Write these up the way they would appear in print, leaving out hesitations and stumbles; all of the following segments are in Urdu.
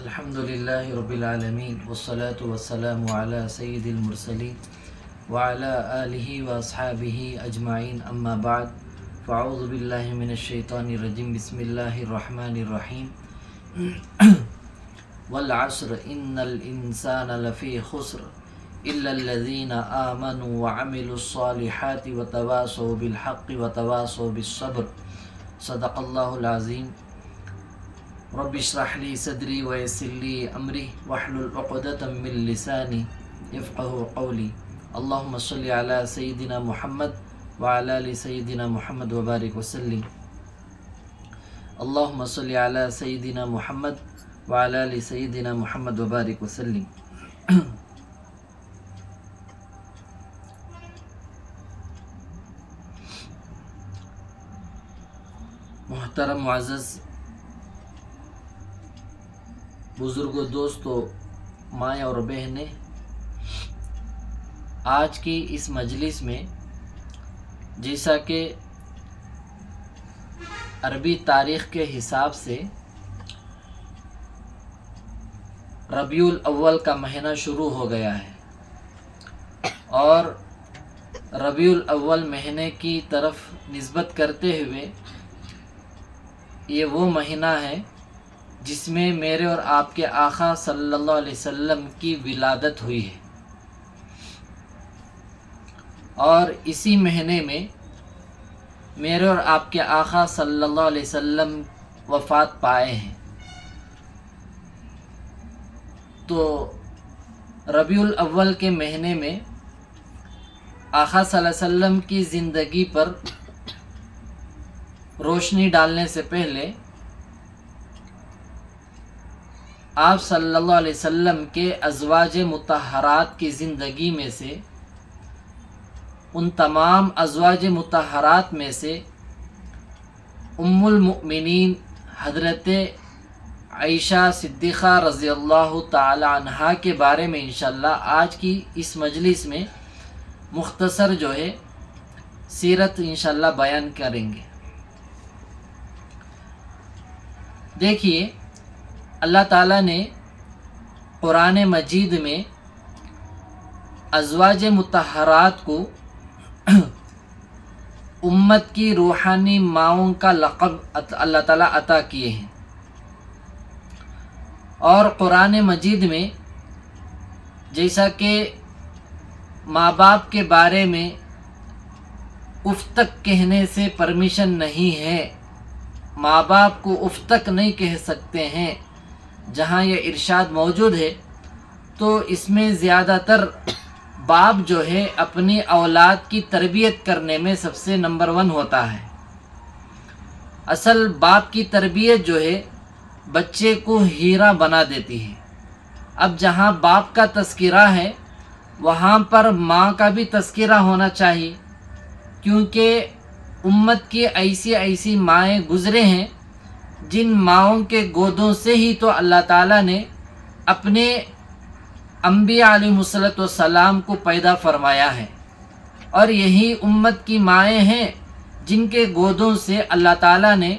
الحمد لله رب العالمين والصلاة والسلام على سيد المرسلين وعلى آله وأصحابه أجمعين أما بعد فأعوذ بالله من الشيطان الرجيم بسم الله الرحمن الرحيم والعصر إن الإنسان لفي خسر إلا الذين آمنوا وعملوا الصالحات وتواصوا بالحق وتواصوا بالصبر صدق الله العظيم رب اشرح لي صدري ويسر لي أمري واحلل عقدة من لساني يفقهوا قولي اللهم صل على سيدنا محمد وعلى آل سيدنا محمد وبارك وسلم اللهم صل على سيدنا محمد وعلى آل سيدنا محمد وبارك وسلم محترم معزز بزرگوں، دوستوں، مائیں اور بہنیں، آج کی اس مجلس میں جیسا کہ عربی تاریخ کے حساب سے ربیع الاول کا مہینہ شروع ہو گیا ہے اور ربیع الاول مہینے کی طرف نسبت کرتے ہوئے یہ وہ مہینہ ہے جس میں میرے اور آپ کے آقا صلی اللہ علیہ وسلم کی ولادت ہوئی ہے، اور اسی مہینے میں میرے اور آپ کے آقا صلی اللہ علیہ وسلم وفات پائے ہیں۔ تو ربیع الاول کے مہینے میں آقا صلی اللہ علیہ وسلم کی زندگی پر روشنی ڈالنے سے پہلے آپ صلی اللہ علیہ وسلم کے ازواج مطہرات کی زندگی میں سے، ان تمام ازواج مطہرات میں سے ام المؤمنین حضرت عائشہ صدیقہ رضی اللہ تعالی عنہا کے بارے میں انشاءاللہ آج کی اس مجلس میں مختصر جو ہے سیرت انشاءاللہ بیان کریں گے۔ دیکھیے، اللہ تعالیٰ نے قرآن مجید میں ازواج مطہرات کو امت کی روحانی ماؤں کا لقب اللہ تعالیٰ عطا کیے ہیں، اور قرآن مجید میں جیسا کہ ماں باپ کے بارے میں اف تک کہنے سے پرمیشن نہیں ہے، ماں باپ کو اف تک نہیں کہہ سکتے ہیں، جہاں یہ ارشاد موجود ہے تو اس میں زیادہ تر باپ جو ہے اپنی اولاد کی تربیت کرنے میں سب سے نمبر 1 ہوتا ہے۔ اصل باپ کی تربیت جو ہے بچے کو ہیرا بنا دیتی ہے۔ اب جہاں باپ کا تذکرہ ہے وہاں پر ماں کا بھی تذکرہ ہونا چاہیے، کیونکہ امت کی ایسی مائیں گزرے ہیں جن ماؤں کے گودوں سے ہی تو اللہ تعالیٰ نے اپنے انبیاء علیہ السلام کو پیدا فرمایا ہے، اور یہی امت کی مائیں ہیں جن کے گودوں سے اللہ تعالیٰ نے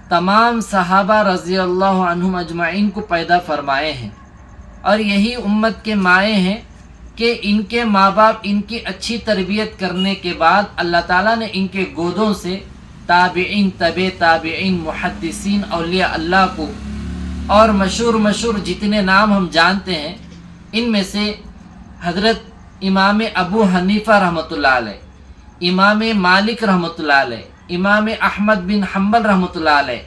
تمام صحابہ رضی اللہ عنہم اجمعین کو پیدا فرمائے ہیں، اور یہی امت کے مائیں ہیں کہ ان کے ماں باپ ان کی اچھی تربیت کرنے کے بعد اللہ تعالیٰ نے ان کے گودوں سے تابعین، تابعین، محدثین، اولیاء اللہ کو اور مشہور جتنے نام ہم جانتے ہیں، ان میں سے حضرت امام ابو حنیفہ رحمۃ اللہ علیہ، امام مالک رحمۃ اللہ علیہ، امام احمد بن حنبل رحمۃ اللہ علیہ،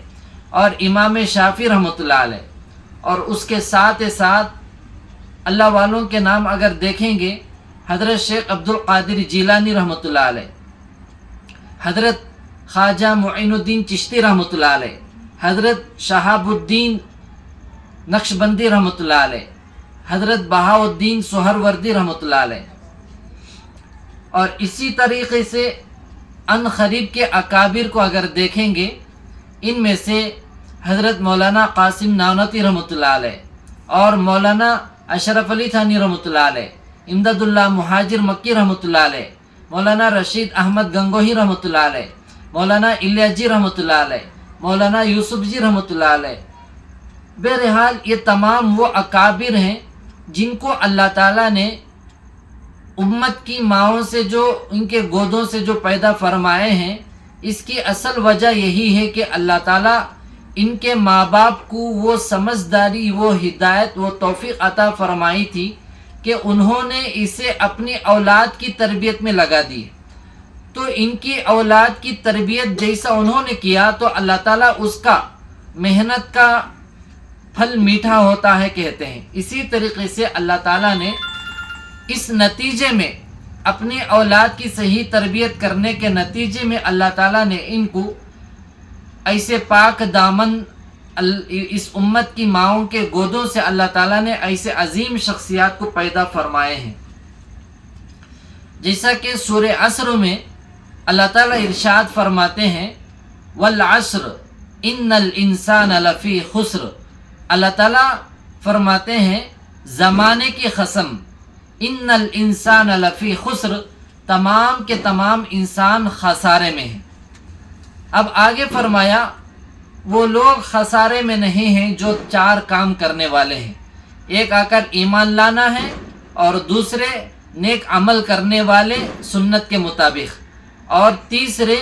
اور امام شافعی رحمۃ اللہ علیہ، اور اس کے ساتھ اللہ والوں کے نام اگر دیکھیں گے، حضرت شیخ عبد القادر جیلانی رحمۃ اللہ علیہ، حضرت خواجہ معین الدین چشتی رحمۃ اللہ علیہ، حضرت شہاب الدین نقشبندی رحمۃ اللہ علیہ، حضرت بہاؤالدین سہروردی رحمۃ اللہ علیہ، اور اسی طریقے سے ان قریب کے اکابر کو اگر دیکھیں گے، ان میں سے حضرت مولانا قاسم نانوتوی رحمۃ اللہ علیہ، اور مولانا اشرف علی تھانی رحمۃ اللہ علیہ، امداد اللہ مہاجر مکی رحمۃ اللہ علیہ، مولانا رشید احمد گنگوہی رحمۃ اللہ علیہ، مولانا الیاس جی رحمۃ اللہ علیہ، مولانا یوسف جی رحمۃ اللہ علیہ، بہرحال یہ تمام وہ اکابر ہیں جن کو اللہ تعالیٰ نے امت کی ماؤں سے جو ان کے گودوں سے جو پیدا فرمائے ہیں، اس کی اصل وجہ یہی ہے کہ اللہ تعالیٰ ان کے ماں باپ کو وہ سمجھداری، وہ ہدایت، وہ توفیق عطا فرمائی تھی کہ انہوں نے اسے اپنی اولاد کی تربیت میں لگا دی۔ تو ان کی اولاد کی تربیت جیسا انہوں نے کیا تو اللہ تعالیٰ اس کا محنت کا پھل میٹھا ہوتا ہے کہتے ہیں۔ اسی طریقے سے اللہ تعالیٰ نے اس نتیجے میں اپنی اولاد کی صحیح تربیت کرنے کے نتیجے میں اللہ تعالیٰ نے ان کو ایسے پاک دامن اس امت کی ماؤں کے گودوں سے اللہ تعالیٰ نے ایسے عظیم شخصیات کو پیدا فرمائے ہیں۔ جیسا کہ سورہ عصر میں اللہ تعالیٰ ارشاد فرماتے ہیں والعصر ان الانسان لفی خسر، اللہ تعالیٰ فرماتے ہیں زمانے کی قسم، ان الانسان لفی خسر، تمام کے تمام انسان خسارے میں ہیں۔ اب آگے فرمایا وہ لوگ خسارے میں نہیں ہیں جو 4 کام کرنے والے ہیں، ایک آ کر ایمان لانا ہے، اور دوسرے نیک عمل کرنے والے سنت کے مطابق، اور تیسرے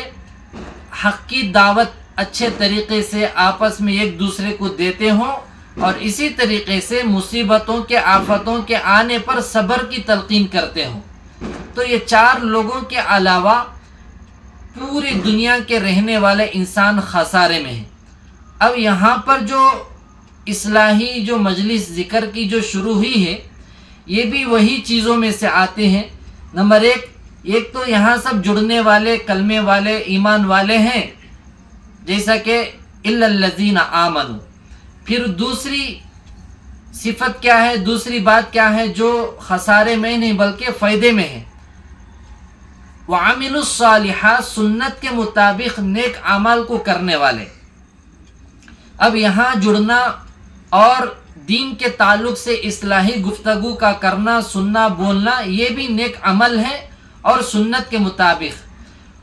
حق کی دعوت اچھے طریقے سے آپس میں ایک دوسرے کو دیتے ہوں، اور اسی طریقے سے مصیبتوں کے آفتوں کے آنے پر صبر کی تلقین کرتے ہوں۔ تو یہ 4 لوگوں کے علاوہ پوری دنیا کے رہنے والے انسان خسارے میں ہیں۔ اب یہاں پر جو اصلاحی جو مجلس ذکر کی جو شروع ہوئی ہے، یہ بھی وہی چیزوں میں سے آتے ہیں۔ نمبر ایک تو یہاں سب جڑنے والے، کلمے والے، ایمان والے ہیں، جیسا کہ الا الذین آمنوا۔ پھر دوسری صفت کیا ہے، دوسری بات کیا ہے جو خسارے میں نہیں بلکہ فائدے میں ہے، وعملوا الصالحات، سنت کے مطابق نیک اعمال کو کرنے والے۔ اب یہاں جڑنا اور دین کے تعلق سے اصلاحی گفتگو کا کرنا، سننا، بولنا، یہ بھی نیک عمل ہے اور سنت کے مطابق۔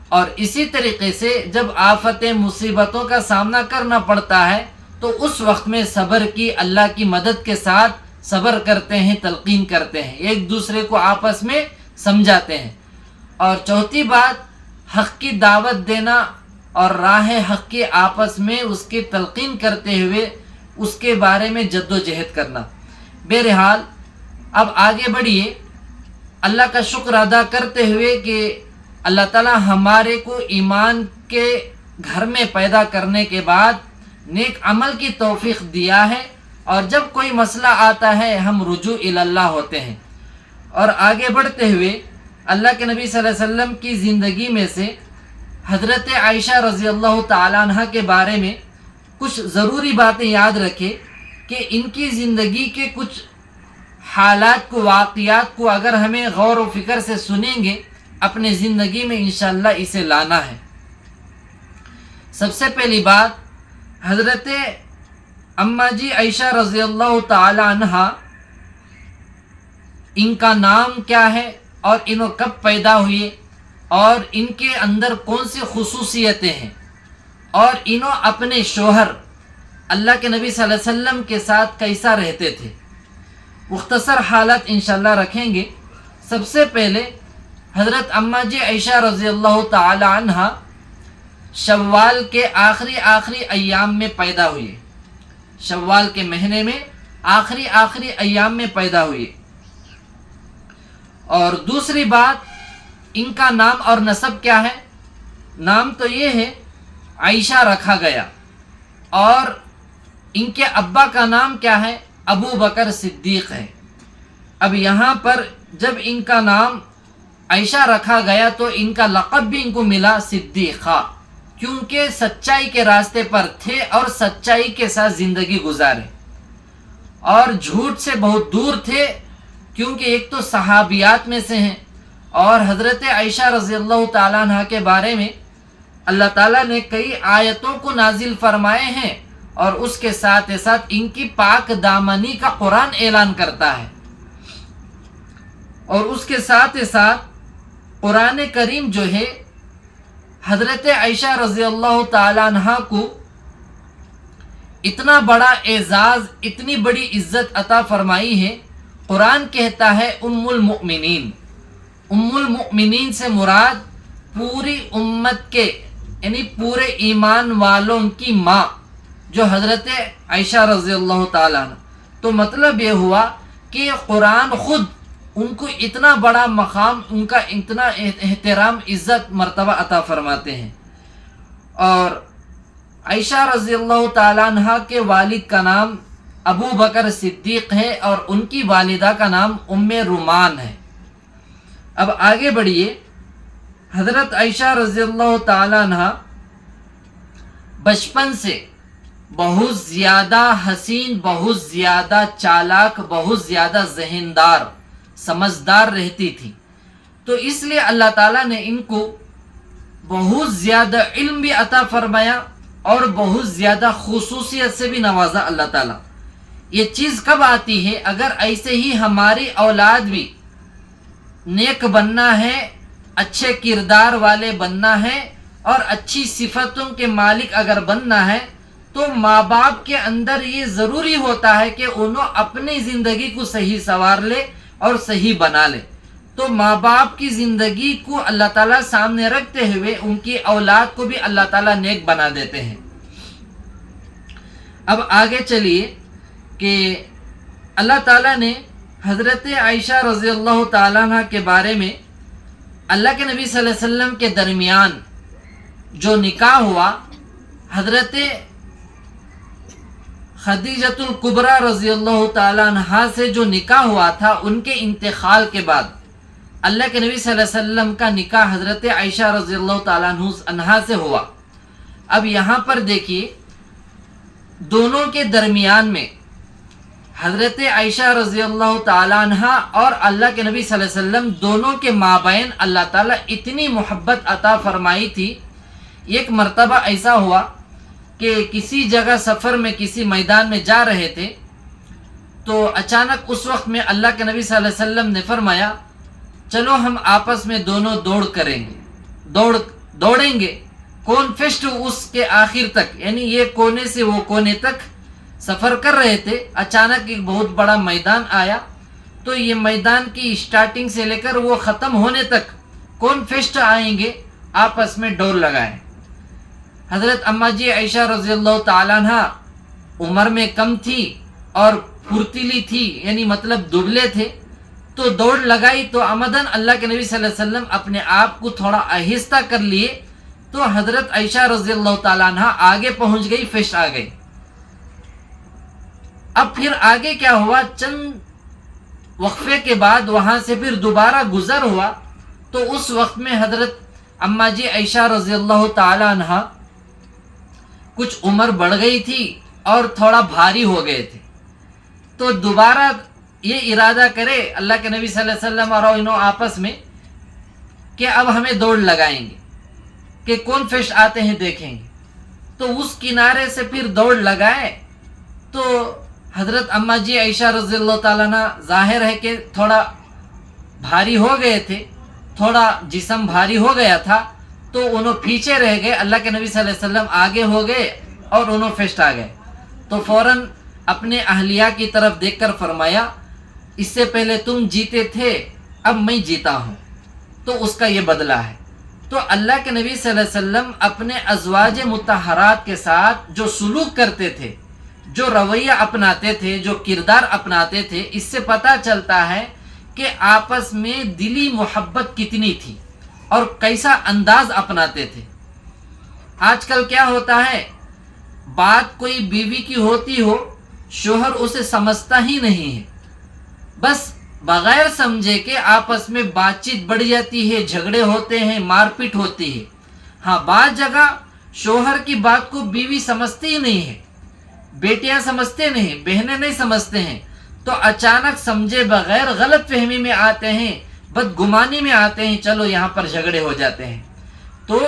اور اسی طریقے سے جب آفتیں، مصیبتوں کا سامنا کرنا پڑتا ہے تو اس وقت میں صبر کی، اللہ کی مدد کے ساتھ صبر کرتے ہیں، تلقین کرتے ہیں، ایک دوسرے کو آپس میں سمجھاتے ہیں۔ اور چوتھی بات حق کی دعوت دینا اور راہ حق کی آپس میں اس کی تلقین کرتے ہوئے اس کے بارے میں جد و جہد کرنا۔ بہرحال اب آگے بڑھیے، اللہ کا شکر ادا کرتے ہوئے کہ اللہ تعالی ہمارے کو ایمان کے گھر میں پیدا کرنے کے بعد نیک عمل کی توفیق دیا ہے، اور جب کوئی مسئلہ آتا ہے ہم رجوع الی اللہ ہوتے ہیں۔ اور آگے بڑھتے ہوئے اللہ کے نبی صلی اللہ علیہ وسلم کی زندگی میں سے حضرت عائشہ رضی اللہ تعالیٰ عنہ کے بارے میں کچھ ضروری باتیں یاد رکھیں کہ ان کی زندگی کے کچھ حالات کو، واقعات کو اگر ہمیں غور و فکر سے سنیں گے اپنے زندگی میں انشاءاللہ اسے لانا ہے۔ سب سے پہلی بات، حضرت اماں جی عائشہ رضی اللہ تعالی عنہا، ان کا نام کیا ہے اور انہوں کب پیدا ہوئے اور ان کے اندر کون سی خصوصیتیں ہیں، اور انہوں اپنے شوہر اللہ کے نبی صلی اللہ علیہ وسلم کے ساتھ کیسا رہتے تھے، مختصر حالت انشاءاللہ رکھیں گے۔ سب سے پہلے حضرت اماں جی عائشہ رضی اللہ تعالی عنہا شوال کے آخری ایام میں پیدا ہوئے، شوال کے مہینے میں آخری ایام میں پیدا ہوئے۔ اور دوسری بات، ان کا نام اور نسب کیا ہے؟ نام تو یہ ہے عائشہ رکھا گیا، اور ان کے ابا کا نام کیا ہے؟ ابو بکر صدیق ہے۔ اب یہاں پر جب ان کا نام عائشہ رکھا گیا تو ان کا لقب بھی ان کو ملا صدیقہ، کیونکہ سچائی کے راستے پر تھے اور سچائی کے ساتھ زندگی گزارے، اور جھوٹ سے بہت دور تھے، کیونکہ ایک تو صحابیات میں سے ہیں، اور حضرت عائشہ رضی اللہ تعالیٰ عنہ کے بارے میں اللہ تعالیٰ نے کئی آیتوں کو نازل فرمائے ہیں، اور اس کے ساتھ ساتھ ان کی پاک دامنی کا قرآن اعلان کرتا ہے۔ اور اس کے ساتھ ساتھ قرآن کریم جو ہے حضرت عائشہ رضی اللہ تعالیٰ عنہ کو اتنا بڑا اعزاز، اتنی بڑی عزت عطا فرمائی ہے۔ قرآن کہتا ہے ام المؤمنین، ام المؤمنین سے مراد پوری امت کے یعنی پورے ایمان والوں کی ماں جو حضرت عائشہ رضی اللہ تعالیٰ عنہ۔ تو مطلب یہ ہوا کہ قرآن خود ان کو اتنا بڑا مقام، ان کا اتنا احترام، عزت، مرتبہ عطا فرماتے ہیں۔ اور عائشہ رضی اللہ تعالیٰ عنہ کے والد کا نام ابو بکر صدیق ہے اور ان کی والدہ کا نام ام رومان ہے۔ اب آگے بڑھیے۔ حضرت عائشہ رضی اللہ تعالیٰ عنہ بچپن سے بہت زیادہ حسین، بہت زیادہ چالاک، بہت زیادہ ذہندار، سمجھدار رہتی تھی۔ تو اس لیے اللہ تعالیٰ نے ان کو بہت زیادہ علم بھی عطا فرمایا اور بہت زیادہ خصوصیت سے بھی نوازا اللہ تعالیٰ۔ یہ چیز کب آتی ہے؟ اگر ایسے ہی ہماری اولاد بھی نیک بننا ہے، اچھے کردار والے بننا ہے اور اچھی صفتوں کے مالک اگر بننا ہے، تو ماں باپ کے اندر یہ ضروری ہوتا ہے کہ انہوں اپنی زندگی کو صحیح سنوار لے اور صحیح بنا لے۔ تو ماں باپ کی زندگی کو اللہ تعالیٰ سامنے رکھتے ہوئے ان کی اولاد کو بھی اللہ تعالیٰ نیک بنا دیتے ہیں۔ اب آگے چلیے کہ اللہ تعالیٰ نے حضرت عائشہ رضی اللہ تعالیٰ عنہ کے بارے میں اللہ کے نبی صلی اللہ علیہ وسلم کے درمیان جو نکاح ہوا، حضرت خدیجۃ الکبریٰ رضی اللہ تعالیٰ عنہ سے جو نکاح ہوا تھا، ان کے انتقال کے بعد اللہ کے نبی صلی اللہ علیہ وسلم کا نکاح حضرت عائشہ رضی اللہ تعالیٰ عنہ سے ہوا۔ اب یہاں پر دیکھیے، دونوں کے درمیان میں حضرت عائشہ رضی اللہ تعالیٰ عنہ اور اللہ کے نبی صلی اللہ علیہ وسلم دونوں کے مابین اللہ تعالیٰ اتنی محبت عطا فرمائی تھی۔ ایک مرتبہ ایسا ہوا کہ کسی جگہ سفر میں کسی میدان میں جا رہے تھے، تو اچانک اس وقت میں اللہ کے نبی صلی اللہ علیہ وسلم نے فرمایا چلو ہم آپس میں دونوں دوڑ کریں گے، دوڑیں گے، کون فسٹ اس کے آخر تک، یعنی یہ کونے سے وہ کونے تک سفر کر رہے تھے۔ اچانک ایک بہت بڑا میدان آیا، تو یہ میدان کی اسٹارٹنگ سے لے کر وہ ختم ہونے تک کون فسٹ آئیں گے، آپس میں دوڑ لگائیں۔ حضرت اماں جی عائشہ رضی اللہ تعالیٰ عنہ عمر میں کم تھی اور پھرتیلی تھی، یعنی مطلب دبلے تھے، تو دوڑ لگائی تو عمدن اللہ کے نبی صلی اللہ علیہ وسلم اپنے آپ کو تھوڑا آہستہ کر لیے، تو حضرت عائشہ رضی اللہ تعالیٰ عنہ آگے پہنچ گئی، فسٹ آ گئی۔ اب پھر آگے کیا ہوا، چند وقفے کے بعد وہاں سے پھر دوبارہ گزر ہوا، تو اس وقت میں حضرت اماں جی عائشہ رضی اللہ تعالیٰ عنہ کچھ عمر بڑھ گئی تھی اور تھوڑا بھاری ہو گئے تھے، تو دوبارہ یہ ارادہ کرے اللہ کے نبی صلی اللہ علیہ وسلم اور انہوں آپس میں کہ اب ہمیں دوڑ لگائیں گے کہ کون فسٹ آتے ہیں دیکھیں گے۔ تو اس کنارے سے پھر دوڑ لگائے، تو حضرت اماں جی عائشہ رضی اللہ تعالیٰ عنہ ظاہر ہے کہ تھوڑا بھاری ہو گئے تھے، تھوڑا جسم بھاری ہو گیا تھا، تو انہوں پیچھے رہ گئے، اللہ کے نبی صلی اللہ علیہ وسلم آگے ہو گئے اور انہوں فسٹ آ گئے۔ تو فوراً اپنے اہلیہ کی طرف دیکھ کر فرمایا اس سے پہلے تم جیتے تھے، اب میں جیتا ہوں، تو اس کا یہ بدلہ ہے۔ تو اللہ کے نبی صلی اللہ علیہ وسلم اپنے ازواج مطہرات کے ساتھ جو سلوک کرتے تھے، جو رویہ اپناتے تھے، جو کردار اپناتے تھے، اس سے پتہ چلتا ہے کہ آپس میں دلی محبت کتنی تھی اور کیسا انداز اپناتے تھے۔ آج کل کیا ہوتا ہے، بات کوئی بیوی کی ہوتی ہو، شوہر اسے سمجھتا ہی نہیں ہے، بس بغیر سمجھے کہ آپس میں بات چیت بڑھ جاتی ہے، جھگڑے ہوتے ہیں، مار پیٹ ہوتی ہے۔ ہاں، بعض جگہ شوہر کی بات کو بیوی سمجھتی ہی نہیں ہے، بیٹیاں سمجھتے نہیں، بہنیں نہیں سمجھتے ہیں، تو اچانک سمجھے بغیر غلط فہمی میں آتے ہیں، بدگمانی میں آتے ہیں، چلو یہاں پر جھگڑے ہو جاتے ہیں۔ تو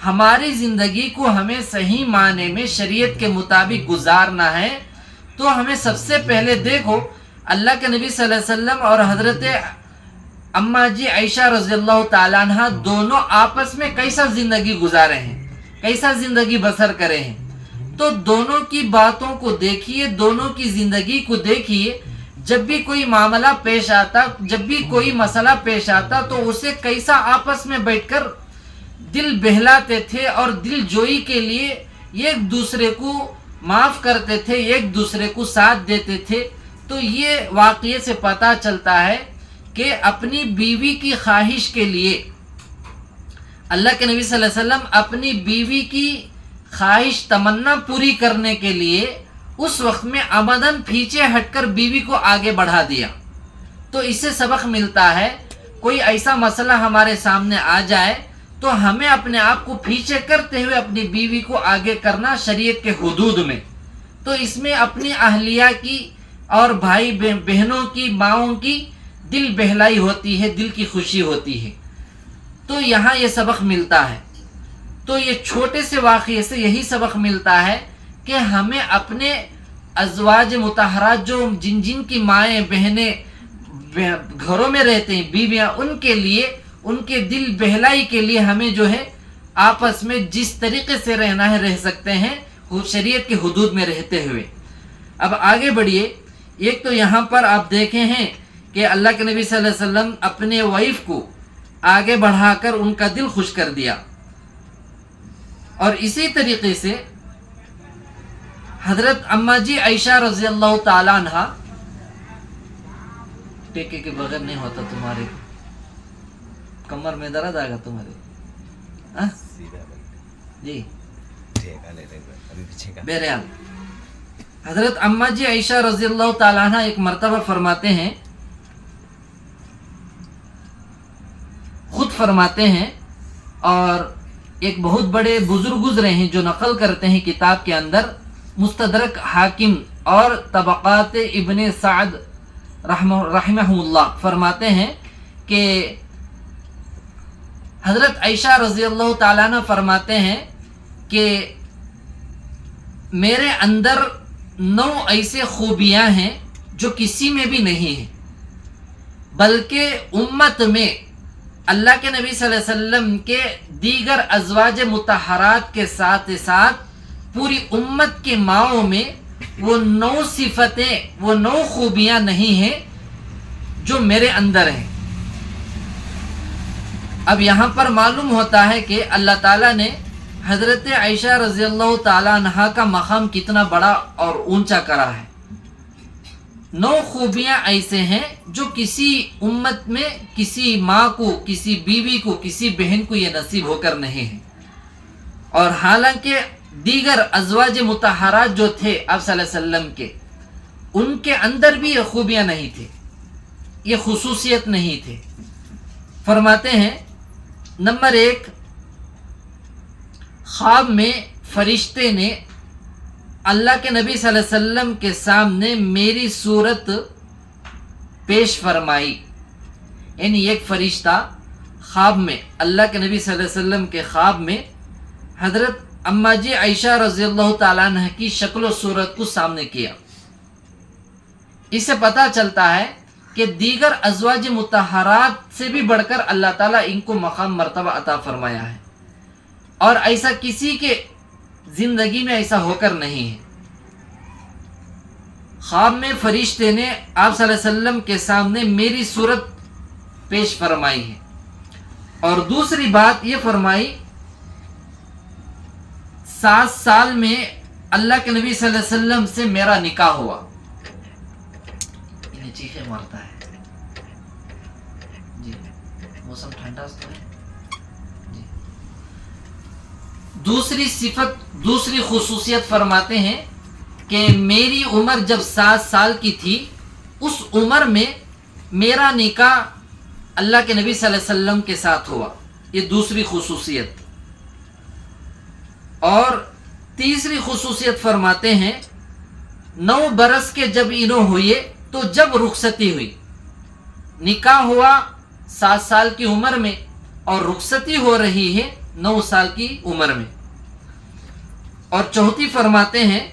ہماری زندگی کو ہمیں صحیح معنی میں شریعت کے مطابق گزارنا ہے، تو ہمیں سب سے پہلے دیکھو اللہ کے نبی صلی اللہ علیہ وسلم اور حضرت اماں جی عائشہ رضی اللہ تعالیٰ عنہ دونوں آپس میں کیسا زندگی گزارے ہیں، کیسا زندگی بسر کرے ہیں۔ تو دونوں کی باتوں کو دیکھیے، دونوں کی زندگی کو دیکھیے. جب بھی کوئی معاملہ پیش آتا، جب بھی کوئی مسئلہ پیش آتا تو اسے کیسا آپس میں بیٹھ کر دل بہلاتے تھے اور دل جوئی کے لیے ایک دوسرے کو معاف کرتے تھے، ایک دوسرے کو ساتھ دیتے تھے. تو یہ واقعے سے پتہ چلتا ہے کہ اپنی بیوی کی خواہش کے لیے اللہ کے نبی صلی اللہ علیہ وسلم اپنی بیوی کی خواہش تمنا پوری کرنے کے لیے اس وقت میں ابداً پیچھے ہٹ کر بیوی کو آگے بڑھا دیا. تو اس سے سبق ملتا ہے، کوئی ایسا مسئلہ ہمارے سامنے آ جائے تو ہمیں اپنے آپ کو پیچھے کرتے ہوئے اپنی بیوی کو آگے کرنا شریعت کے حدود میں. تو اس میں اپنی اہلیہ کی اور بھائی بہنوں کی، ماؤں کی دل بہلائی ہوتی ہے، دل کی خوشی ہوتی ہے. تو یہاں یہ سبق ملتا ہے. تو یہ چھوٹے سے واقعے سے یہی سبق ملتا ہے کہ ہمیں اپنے ازواج مطہرات جو جن کی مائیں بہنیں گھروں میں رہتے ہیں، بیویاں، ان کے لیے، ان کے دل بہلائی کے لیے ہمیں جو ہے آپس میں جس طریقے سے رہنا ہے رہ سکتے ہیں، شریعت کے حدود میں رہتے ہوئے. اب آگے بڑھیے. ایک تو یہاں پر آپ دیکھے ہیں کہ اللہ کے نبی صلی اللہ علیہ وسلم اپنے وائف کو آگے بڑھا کر ان کا دل خوش کر دیا. اور اسی طریقے سے حضرت اماں جی عائشہ رضی اللہ تعالیٰ عنہ، ٹیکے کے بغیر نہیں ہوتا، تمہارے کمر میں درد آئے گا تمہارے. جی بہرحال حضرت اماں جی عائشہ رضی اللہ تعالیٰ عنہ ایک مرتبہ فرماتے ہیں، خود فرماتے ہیں، اور ایک بہت بڑے بزرگ گزرے ہیں جو نقل کرتے ہیں کتاب کے اندر، مستدرک حاکم اور طبقات ابن سعد رحمہ اللہ، فرماتے ہیں کہ حضرت عائشہ رضی اللہ تعالیٰ عنہ فرماتے ہیں کہ میرے اندر 9 ایسے خوبیاں ہیں جو کسی میں بھی نہیں ہیں، بلکہ امت میں اللہ کے نبی صلی اللہ علیہ وسلم کے دیگر ازواج مطہرات کے ساتھ ساتھ پوری امت کے ماؤں میں وہ 9 صفتیں، وہ 9 خوبیاں نہیں ہیں جو میرے اندر ہیں. اب یہاں پر معلوم ہوتا ہے کہ اللہ تعالیٰ نے حضرت عائشہ رضی اللہ تعالیٰ عنہ کا مقام کتنا بڑا اور اونچا کرا ہے. 9 خوبیاں ایسے ہیں جو کسی امت میں کسی ماں کو، کسی بیوی کو، کسی بہن کو یہ نصیب ہو کر نہیں ہے. اور حالانکہ دیگر ازواج مطہرات جو تھے آپ صلی اللہ علیہ وسلم کے، ان کے اندر بھی یہ خوبیاں نہیں تھے، یہ خصوصیت نہیں تھے. فرماتے ہیں نمبر 1، خواب میں فرشتے نے اللہ کے نبی صلی اللہ علیہ وسلم کے سامنے میری صورت پیش فرمائی. یعنی ایک فرشتہ خواب میں اللہ کے نبی صلی اللہ علیہ وسلم کے خواب میں حضرت اماں جی عائشہ رضی اللہ تعالیٰ عنہ کی شکل و صورت کو سامنے کیا. اس سے پتہ چلتا ہے کہ دیگر ازواج مطہرات سے بھی بڑھ کر اللہ تعالیٰ ان کو مقام مرتبہ عطا فرمایا ہے، اور ایسا کسی کے زندگی میں ایسا ہو کر نہیں ہے. خواب میں فرشتے نے آپ صلی اللہ علیہ وسلم کے سامنے میری صورت پیش فرمائی ہے. اور دوسری بات یہ فرمائی، 7 سال میں اللہ کے نبی صلی اللہ علیہ وسلم سے میرا نکاح ہوا. انہیں چیخیں مارتا ہے. جی موسم ٹھنڈا تو ہے. جی دوسری صفت، دوسری خصوصیت فرماتے ہیں کہ میری عمر جب 7 سال کی تھی، اس عمر میں میرا نکاح اللہ کے نبی صلی اللہ علیہ وسلم کے ساتھ ہوا. یہ دوسری خصوصیت. اور تیسری خصوصیت فرماتے ہیں 9 برس کے جب انہوں ہوئے تو جب رخصتی ہوئی، نکاح ہوا 7 سال کی عمر میں اور رخصتی ہو رہی ہے 9 سال کی عمر میں. اور چوتھی فرماتے ہیں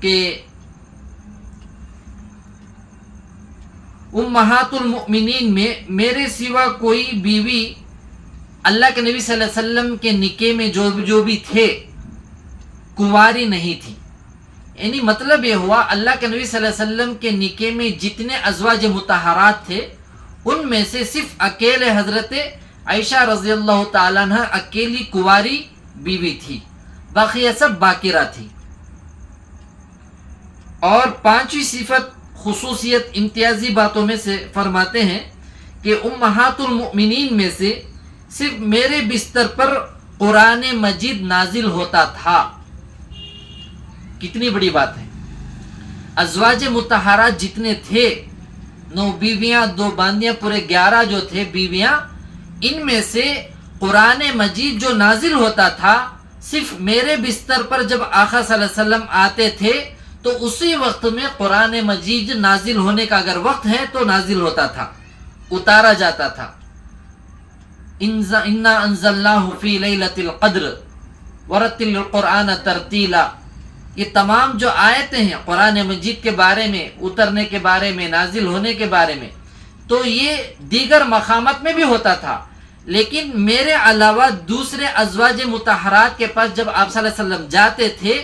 کہ امہات المؤمنین میں میرے سوا کوئی بیوی اللہ کے نبی صلی اللہ علیہ وسلم کے نکاح میں جو بھی تھے، کنواری نہیں تھی. یعنی مطلب یہ ہوا اللہ کے نبی صلی اللہ علیہ وسلم کے نکاح میں جتنے ازواج مطہرات تھے ان میں سے صرف اکیلے حضرت عائشہ رضی اللہ تعالیٰ عنہ اکیلی کنواری بیوی تھی، باقی سب باکرہ تھی. اور پانچویں صفت خصوصیت امتیازی باتوں میں سے فرماتے ہیں کہ امہات المؤمنین میں سے صرف میرے بستر پر قرآن مجید نازل ہوتا تھا. کتنی بڑی بات ہے. ازواج مطہرات جتنے تھے، 9 بیویاں 2 باندیاں، پورے 11 جو تھے بیویاں، ان میں سے قرآن مجید جو نازل ہوتا تھا صرف میرے بستر پر جب آقا صلی اللہ علیہ وسلم آتے تھے تو اسی وقت میں قرآن مجید نازل ہونے کا اگر وقت ہے تو نازل ہوتا تھا، اتارا جاتا تھا. انا انزلناہ فی لیلۃ القدر ورتل القرآن ترتیلا، یہ تمام جو آیتیں ہیں قرآن مجید کے بارے میں، اترنے کے بارے میں، نازل ہونے کے بارے میں، تو یہ دیگر مقامات میں بھی ہوتا تھا. لیکن میرے علاوہ دوسرے ازواج مطہرات کے پاس جب آپ صلی اللہ علیہ وسلم جاتے تھے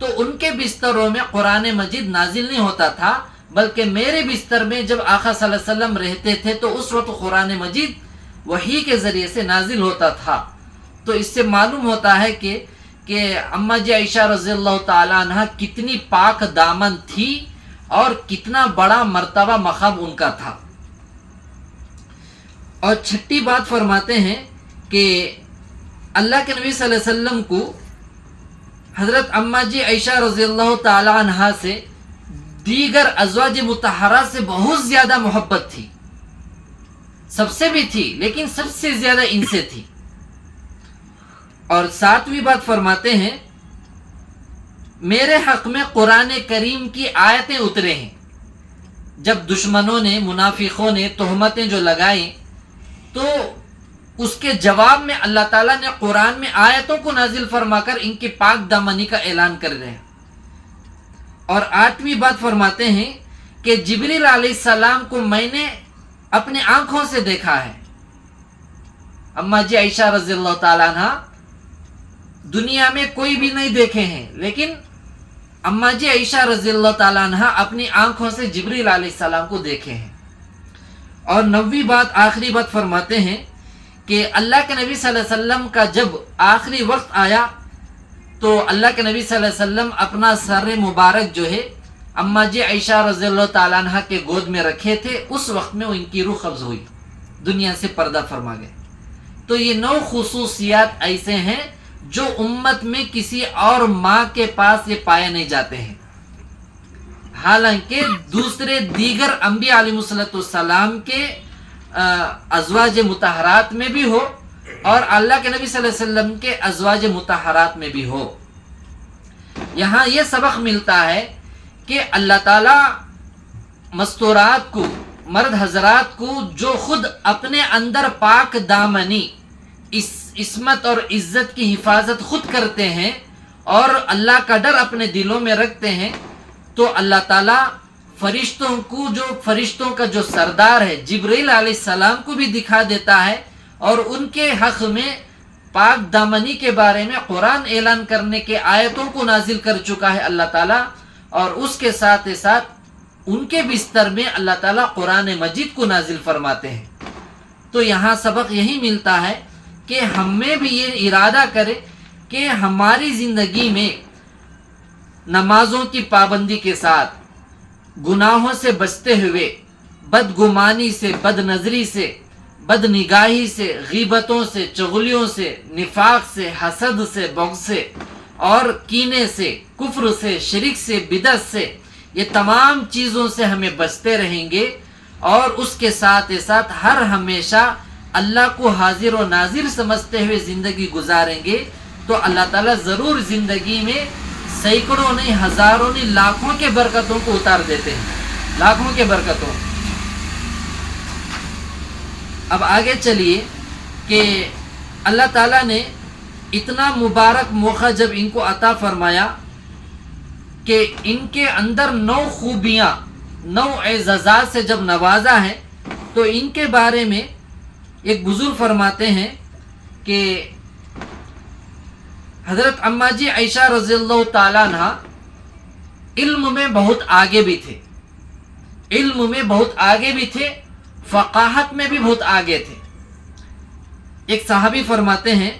تو ان کے بستروں میں قرآن مجید نازل نہیں ہوتا تھا، بلکہ میرے بستر میں جب آقا صلی اللہ علیہ وسلم رہتے تھے تو اس وقت قرآن مجید وحی کے ذریعے سے نازل ہوتا تھا. تو اس سے معلوم ہوتا ہے کہ اماں جی عائشہ رضی اللہ تعالیٰ عنہ کتنی پاک دامن تھی اور کتنا بڑا مرتبہ مقام ان کا تھا. اور چھٹی بات فرماتے ہیں کہ اللہ کے نبی صلی اللہ علیہ وسلم کو حضرت اماں جی عائشہ رضی اللہ تعالیٰ عنہ سے دیگر ازواج مطہرات سے بہت زیادہ محبت تھی. سب سے بھی تھی لیکن سب سے زیادہ ان سے تھی. اور 7ویں بات فرماتے ہیں میرے حق میں قرآن کریم کی آیتیں اترے ہیں. جب دشمنوں نے، منافقوں نے تہمتیں جو لگائیں تو اس کے جواب میں اللہ تعالیٰ نے قرآن میں آیتوں کو نازل فرما کر ان کی پاک دامنی کا اعلان کر رہے ہیں. اور 8ویں بات فرماتے ہیں کہ جبریل علیہ السلام کو میں نے اپنے آنکھوں سے دیکھا ہے. اماں جی عائشہ رضی اللہ تعالیٰ عنہ دنیا میں کوئی بھی نہیں دیکھے ہیں، لیکن اماں جی عائشہ رضی اللہ تعالیٰ عنہ اپنی آنکھوں سے جبریل علیہ السلام کو دیکھے ہیں. اور 9ویں بات آخری بات فرماتے ہیں کہ اللہ کے نبی صلی اللہ علیہ وسلم کا جب آخری وقت آیا تو اللہ کے نبی صلی اللہ علیہ وسلم اپنا سر مبارک جو ہے اماں جی عائشہ رضی اللہ تعالیٰ عنہ کے گود میں رکھے تھے. اس وقت میں ان کی روح قبض ہوئی، دنیا سے پردہ فرما گئے. تو یہ 9 خصوصیات ایسے ہیں جو امت میں کسی اور ماں کے پاس یہ پائے نہیں جاتے ہیں. حالانکہ دوسرے دیگر انبیاء علیہ الصلوۃ والسلام کے ازواج مطہرات میں بھی ہو اور اللہ کے نبی صلی اللہ علیہ وسلم کے ازواج مطہرات میں بھی ہو. یہاں یہ سبق ملتا ہے کہ اللہ تعالیٰ مستورات کو، مرد حضرات کو جو خود اپنے اندر پاک دامنی، عصمت اور عزت کی حفاظت خود کرتے ہیں اور اللہ کا ڈر اپنے دلوں میں رکھتے ہیں، تو اللہ تعالیٰ فرشتوں کا جو سردار ہے جبرائیل علیہ السلام کو بھی دکھا دیتا ہے اور ان کے حق میں پاک دامنی کے بارے میں قرآن اعلان کرنے کے آیتوں کو نازل کر چکا ہے اللہ تعالیٰ. اور اس کے ساتھ ساتھ ان کے بستر میں اللہ تعالیٰ قرآن مجید کو نازل فرماتے ہیں. تو یہاں سبق یہی ملتا ہے کہ ہمیں بھی یہ ارادہ کرے کہ ہماری زندگی میں نمازوں کی پابندی کے ساتھ، گناہوں سے بچتے ہوئے، بدگمانی سے، بد نظری سے، بد نگاہی سے، غیبتوں سے، چغلیوں سے، نفاق سے، حسد سے، بغض سے اور کینے سے، کفر سے، شرک سے، بدعت سے، یہ تمام چیزوں سے ہمیں بچتے رہیں گے اور اس کے ساتھ ہر ہمیشہ اللہ کو حاضر و ناظر سمجھتے ہوئے زندگی گزاریں گے تو اللہ تعالیٰ ضرور زندگی میں سینکڑوں نہیں، ہزاروں نہیں، لاکھوں کے برکتوں کو اتار دیتے ہیں، لاکھوں کے برکتوں. اب آگے چلیے کہ اللہ تعالیٰ نے اتنا مبارک موقع جب ان کو عطا فرمایا کہ ان کے اندر 9 خوبیاں، 9 اعزازات سے جب نوازا ہے تو ان کے بارے میں ایک بزرگ فرماتے ہیں کہ حضرت اما جی عائشہ رضی اللہ تعالیٰ عنہ علم میں بہت آگے بھی تھے، علم میں بہت آگے بھی تھے، فقاہت میں بھی بہت آگے تھے۔ ایک صحابی فرماتے ہیں،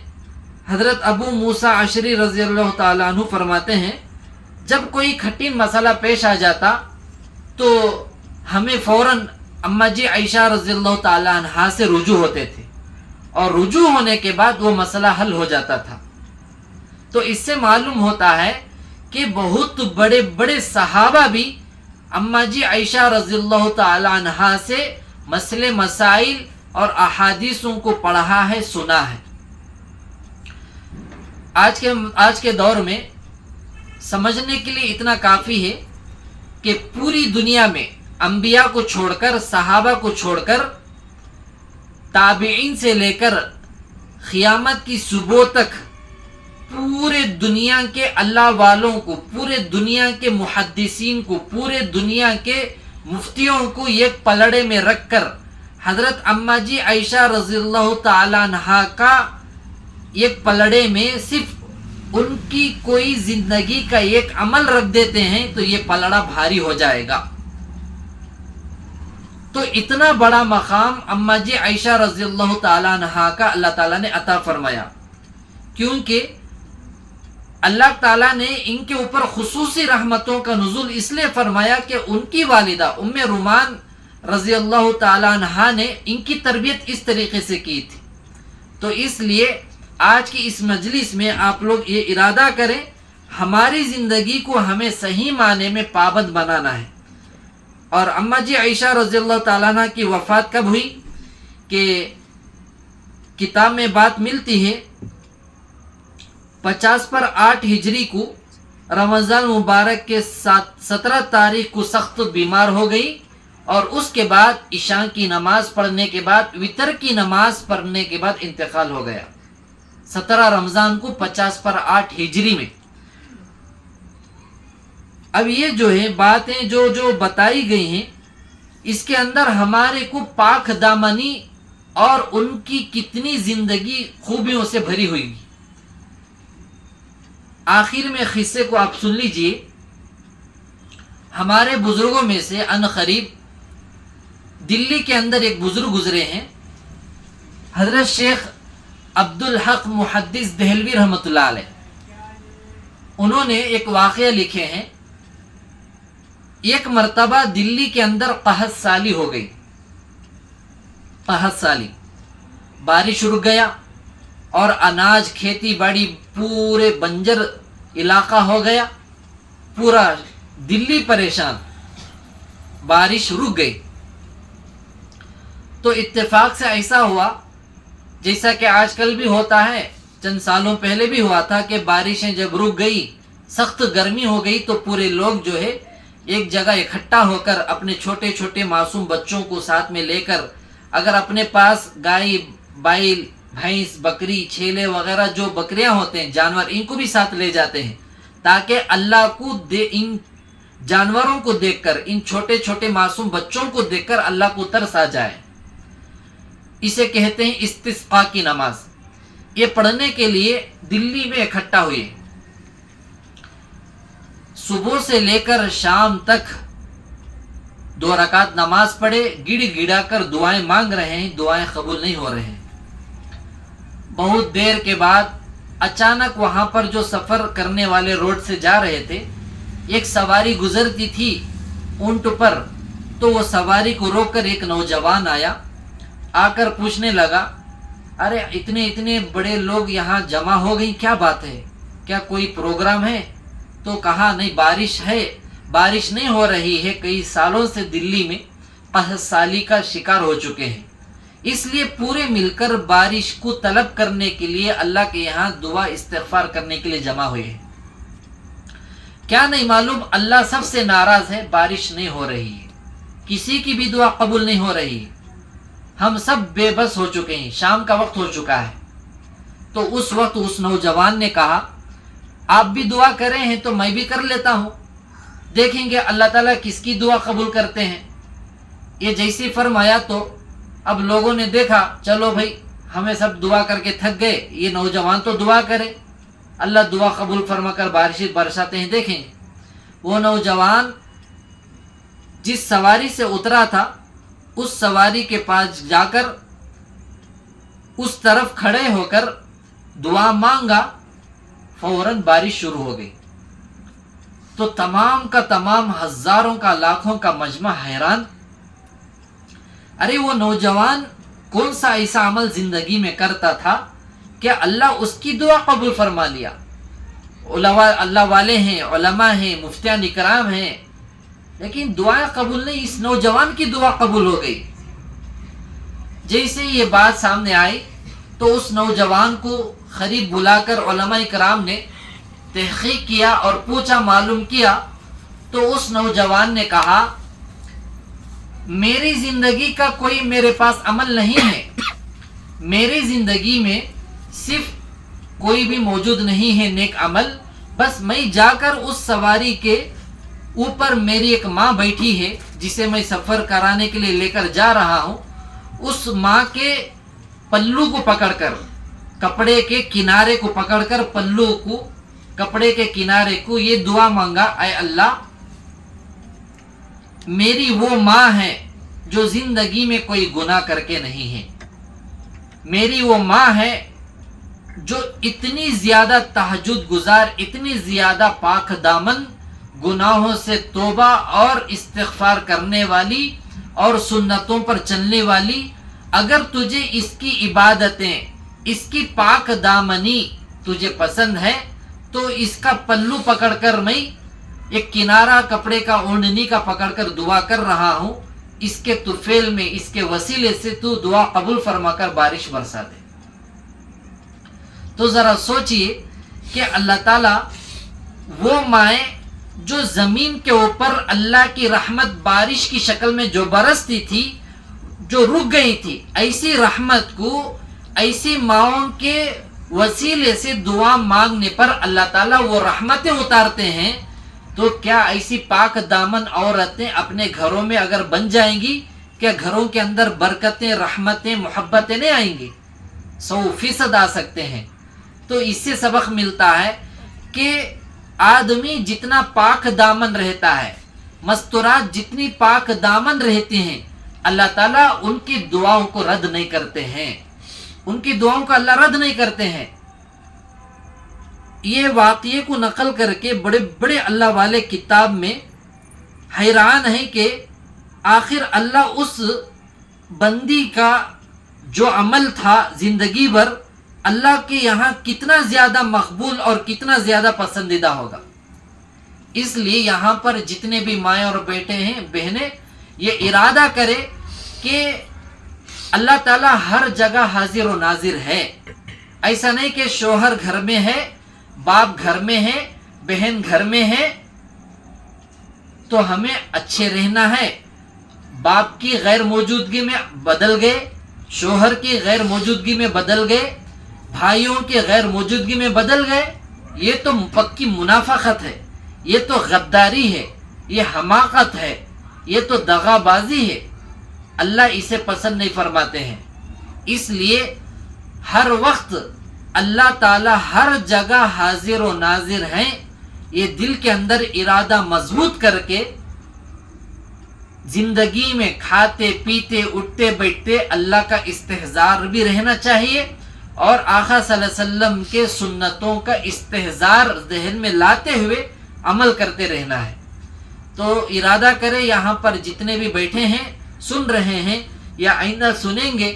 حضرت ابو موسیٰ اشعری رضی اللہ تعالیٰ عنہ فرماتے ہیں، جب کوئی کٹھن مسئلہ پیش آ جاتا تو ہمیں فوراً اما جی عائشہ رضی اللہ تعالیٰ عنہ سے رجوع ہوتے تھے، اور رجوع ہونے کے بعد وہ مسئلہ حل ہو جاتا تھا۔ تو اس سے معلوم ہوتا ہے کہ بہت بڑے بڑے صحابہ بھی اما جی عائشہ رضی اللہ تعالیٰ عنہ سے مسئلے مسائل اور احادیثوں کو پڑھا ہے، سنا ہے۔ آج کے دور میں سمجھنے کے لیے اتنا کافی ہے کہ پوری دنیا میں انبیاء کو چھوڑ کر، صحابہ کو چھوڑ کر، تابعین سے لے کر قیامت کی صبح تک پورے دنیا کے اللہ والوں کو، پورے دنیا کے محدثین کو، پورے دنیا کے مفتیوں کو ایک پلڑے میں رکھ کر حضرت اما جی عائشہ رضی اللہ تعالیٰ عنہ کا ایک پلڑے میں صرف ان کی کوئی زندگی کا ایک عمل رکھ دیتے ہیں تو یہ پلڑا بھاری ہو جائے گا۔ تو اتنا بڑا مقام اما جی عائشہ رضی اللہ تعالیٰ عنہ کا اللہ تعالیٰ نے عطا فرمایا، کیونکہ اللہ تعالیٰ نے ان کے اوپر خصوصی رحمتوں کا نزول اس لیے فرمایا کہ ان کی والدہ ام رومان رضی اللہ تعالیٰ عنہ نے ان کی تربیت اس طریقے سے کی تھی۔ تو اس لیے آج کی اس مجلس میں آپ لوگ یہ ارادہ کریں، ہماری زندگی کو ہمیں صحیح معنی میں پابند بنانا ہے۔ اور اما جی عائشہ رضی اللہ تعالیٰ عنہ کی وفات کب ہوئی کہ کتاب میں بات ملتی ہے 50/8 ہجری کو رمضان مبارک کے 17 تاریخ کو سخت بیمار ہو گئی، اور اس کے بعد عشاء کی نماز پڑھنے کے بعد، وتر کی نماز پڑھنے کے بعد انتقال ہو گیا 17 رمضان کو 50/8 ہجری میں۔ اب یہ جو ہے باتیں جو بتائی گئی ہیں، اس کے اندر ہمارے کو پاک دامنی اور ان کی کتنی زندگی خوبیوں سے بھری ہوئی۔ آخر میں قصے کو آپ سن لیجئے۔ ہمارے بزرگوں میں سے ان قریب دلی کے اندر ایک بزرگ گزرے ہیں، حضرت شیخ عبدالحق محدث دہلوی رحمۃ اللہ علیہ۔ انہوں نے ایک واقعہ لکھے ہیں، ایک مرتبہ دلی کے اندر قحط سالی ہو گئی، قحط سالی، بارش رک گیا اور اناج کھیتی باڑی پورے بنجر علاقہ ہو گیا، پورا دلی پریشان، بارش رک گئی۔ تو اتفاق سے ایسا ہوا جیسا کہ آج کل بھی ہوتا ہے، چند سالوں پہلے بھی ہوا تھا کہ بارشیں جب رک گئی، سخت گرمی ہو گئی، تو پورے لوگ جو ہے ایک جگہ اکٹھا ہو کر اپنے چھوٹے چھوٹے معصوم بچوں کو ساتھ میں لے کر، اگر اپنے پاس گائے، بیل، بھینس، بکری، چھیلے وغیرہ جو بکریاں ہوتے ہیں، جانور، ان کو بھی ساتھ لے جاتے ہیں، تاکہ اللہ کو ان جانوروں کو دیکھ کر، ان چھوٹے چھوٹے معصوم بچوں کو دیکھ کر اللہ کو ترس آ جائے۔ اسے کہتے ہیں استسقاء کی نماز۔ یہ پڑھنے کے لیے دلی میں اکٹھا ہوئے، صبح سے لے کر شام تک 2 رکعت نماز پڑھے، گڑ گڑا کر دعائیں مانگ رہے ہیں، دعائیں قبول نہیں ہو رہے ہیں۔ بہت دیر کے بعد اچانک وہاں پر جو سفر کرنے والے روڈ سے جا رہے تھے، ایک سواری گزرتی تھی اونٹ پر، تو وہ سواری کو روک کر ایک نوجوان آیا، آ کر پوچھنے لگا، ارے اتنے بڑے لوگ یہاں جمع ہو گئی، کیا بات ہے؟ کیا کوئی پروگرام ہے؟ تو کہا نہیں، بارش ہے، بارش نہیں ہو رہی ہے، کئی سالوں سے دلی میں قحط سالی کا شکار ہو چکے ہیں، اس لیے پورے مل کر بارش کو طلب کرنے کے لیے اللہ کے یہاں دعا استغفار کرنے کے لیے جمع ہوئے ہیں۔ کیا نہیں معلوم اللہ سب سے ناراض ہے، بارش نہیں ہو رہی ہے، کسی کی بھی دعا قبول نہیں ہو رہی ہے، ہم سب بے بس ہو چکے ہیں، شام کا وقت ہو چکا ہے۔ تو اس وقت اس نوجوان نے کہا، آپ بھی دعا کرے ہیں تو میں بھی کر لیتا ہوں، دیکھیں گے اللہ تعالیٰ کس کی دعا قبول کرتے ہیں۔ یہ جیسی فرمایا تو اب لوگوں نے دیکھا، چلو بھائی ہمیں سب دعا کر کے تھک گئے، یہ نوجوان تو دعا کرے۔ اللہ دعا قبول فرما کر بارش برساتے ہیں. دیکھیں وہ نوجوان جس سواری سے اترا تھا اس سواری کے پاس جا کر اس طرف کھڑے ہو کر دعا مانگا، فوراً بارش شروع ہو گئی. تو تمام کا تمام ہزاروں کا لاکھوں کا مجمع حیران. ارے وہ نوجوان کون سا ایسا عمل زندگی میں کرتا تھا کہ اللہ اس کی دعا قبول فرما لیا. اللہ والے ہیں، علماء ہیں، مفتیان اکرام ہیں، لیکن دعا قبول نہیں. اس نوجوان کی دعا قبول ہو گئی. جیسے یہ بات سامنے آئی تو اس نوجوان کو قریب بلا کر علماء اکرام نے تحقیق کیا اور پوچھا، معلوم کیا تو اس نوجوان نے کہا میری زندگی کا کوئی میرے پاس عمل نہیں ہے، میری زندگی میں صرف کوئی بھی موجود نہیں ہے نیک عمل. بس میں جا کر اس سواری کے اوپر میری ایک ماں بیٹھی ہے جسے میں سفر کرانے کے لیے لے کر جا رہا ہوں، اس ماں کے پلو کو پکڑ کر، کپڑے کے کنارے کو پکڑ کر، پلو کو، کپڑے کے کنارے کو یہ دعا مانگا، اے اللہ میری وہ ماں ہے جو زندگی میں کوئی گناہ کر کے نہیں ہے، میری وہ ماں ہے جو اتنی زیادہ تہجد گزار، اتنی زیادہ پاک دامن، گناہوں سے توبہ اور استغفار کرنے والی اور سنتوں پر چلنے والی. اگر تجھے اس کی عبادتیں، اس کی پاک دامنی تجھے پسند ہے تو اس کا پلو پکڑ کر میں ایک کنارہ کپڑے کا اوڑھنی کا پکڑ کر دعا کر رہا ہوں، اس کے طفیل میں، اس کے وسیلے سے تو دعا قبول فرما کر بارش برسا دے. تو ذرا سوچئے کہ اللہ تعالیٰ وہ مائیں جو زمین کے اوپر اللہ کی رحمت بارش کی شکل میں جو برستی تھی، جو رک گئی تھی، ایسی رحمت کو ایسی ماؤں کے وسیلے سے دعا مانگنے پر اللہ تعالیٰ وہ رحمتیں اتارتے ہیں. تو کیا ایسی پاک دامن عورتیں اپنے گھروں میں اگر بن جائیں گی، کیا گھروں کے اندر برکتیں، رحمتیں، محبتیں نہیں آئیں گی؟ 100% آ سکتے ہیں. تو اس سے سبق ملتا ہے کہ آدمی جتنا پاک دامن رہتا ہے، مستورات جتنی پاک دامن رہتے ہیں، اللہ تعالیٰ ان کی دعاؤں کو رد نہیں کرتے ہیں، ان کی دعاؤں کو اللہ رد نہیں کرتے ہیں. یہ واقعے کو نقل کر کے بڑے بڑے اللہ والے کتاب میں حیران ہیں کہ آخر اللہ اس بندی کا جو عمل تھا زندگی بھر اللہ کے یہاں کتنا زیادہ مقبول اور کتنا زیادہ پسندیدہ ہوگا. اس لیے یہاں پر جتنے بھی مائیں اور بیٹے ہیں، بہنیں، یہ ارادہ کرے کہ اللہ تعالیٰ ہر جگہ حاضر و ناظر ہے. ایسا نہیں کہ شوہر گھر میں ہے، باپ گھر میں ہے، بہن گھر میں ہے تو ہمیں اچھے رہنا ہے. باپ کی غیر موجودگی میں بدل گئے، شوہر کی غیر موجودگی میں بدل گئے، بھائیوں کے غیر موجودگی میں بدل گئے. یہ تو پکی منافقت ہے، یہ تو غداری ہے، یہ حماقت ہے، یہ تو دغا بازی ہے. اللہ اسے پسند نہیں فرماتے ہیں. اس لیے ہر وقت اللہ تعالی ہر جگہ حاضر و ناظر ہیں. یہ دل کے اندر ارادہ مضبوط کر کے زندگی میں کھاتے پیتے اٹھتے بیٹھتے اللہ کا استحضار بھی رہنا چاہیے اور آقا صلی اللہ علیہ وسلم کے سنتوں کا استحضار ذہن میں لاتے ہوئے عمل کرتے رہنا ہے. تو ارادہ کرے یہاں پر جتنے بھی بیٹھے ہیں، سن رہے ہیں یا آئندہ سنیں گے،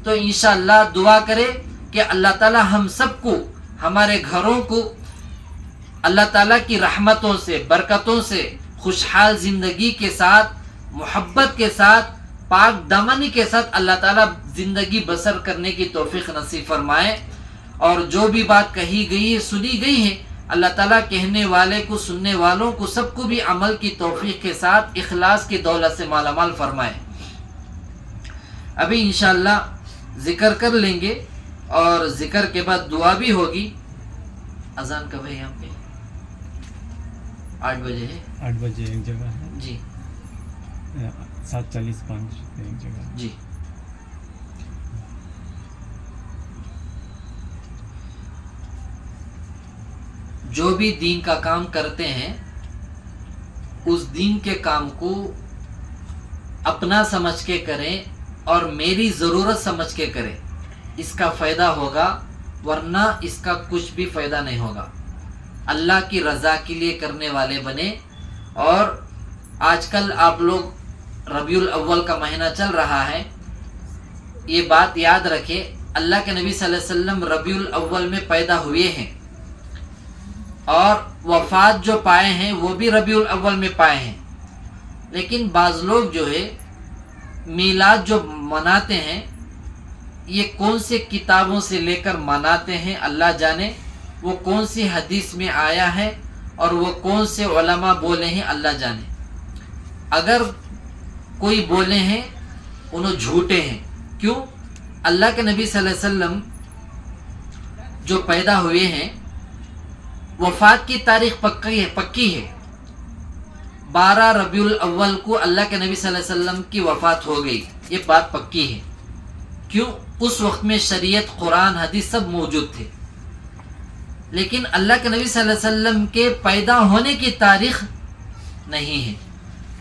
تو انشاءاللہ دعا کرے کہ اللہ تعالی ہم سب کو، ہمارے گھروں کو اللہ تعالیٰ کی رحمتوں سے، برکتوں سے خوشحال زندگی کے ساتھ، محبت کے ساتھ، پاک دامنی کے ساتھ اللہ تعالیٰ زندگی بسر کرنے کی توفیق نصیب فرمائے. اور جو بھی بات کہی گئی ہے، سنی گئی ہے، اللہ تعالیٰ کہنے والے کو، سننے والوں کو، سب کو بھی عمل کی توفیق کے ساتھ اخلاص کی دولت سے مالا مال فرمائے. ابھی انشاءاللہ ذکر کر لیں گے اور ذکر کے بعد دعا بھی ہوگی. اذان کب ہے یہاں پہ؟ 8 بجے ہے. 8 بجے ایک جگہ ہے جی. 7:45 ایک جگہ. جی. جو بھی دین کا کام کرتے ہیں اس دین کے کام کو اپنا سمجھ کے کریں اور میری ضرورت سمجھ کے کریں، اس کا فائدہ ہوگا، ورنہ اس کا کچھ بھی فائدہ نہیں ہوگا۔ اللہ کی رضا کے لیے کرنے والے بنے۔ اور آج کل آپ لوگ ربیع الاول کا مہینہ چل رہا ہے، یہ بات یاد رکھیں، اللہ کے نبی صلی اللہ علیہ وسلم ربیع الاول میں پیدا ہوئے ہیں اور وفات جو پائے ہیں وہ بھی ربیع الاول میں پائے ہیں، لیکن بعض لوگ جو ہے میلاد جو مناتے ہیں یہ کون سے کتابوں سے لے کر مناتے ہیں اللہ جانے، وہ کون سی حدیث میں آیا ہے اور وہ کون سے علماء بولے ہیں اللہ جانے۔ اگر کوئی بولے ہیں انہوں جھوٹے ہیں۔ کیوں؟ اللہ کے نبی صلی اللہ علیہ وسلم جو پیدا ہوئے ہیں وفات کی تاریخ پکی ہے، 12 ربیع الاول کو اللہ کے نبی صلی اللہ علیہ وسلم کی وفات ہو گئی، یہ بات پکی ہے۔ کیوں؟ اس وقت میں شریعت، قرآن، حدیث سب موجود تھے، لیکن اللہ کے نبی صلی اللہ علیہ وسلم کے پیدا ہونے کی تاریخ نہیں ہے۔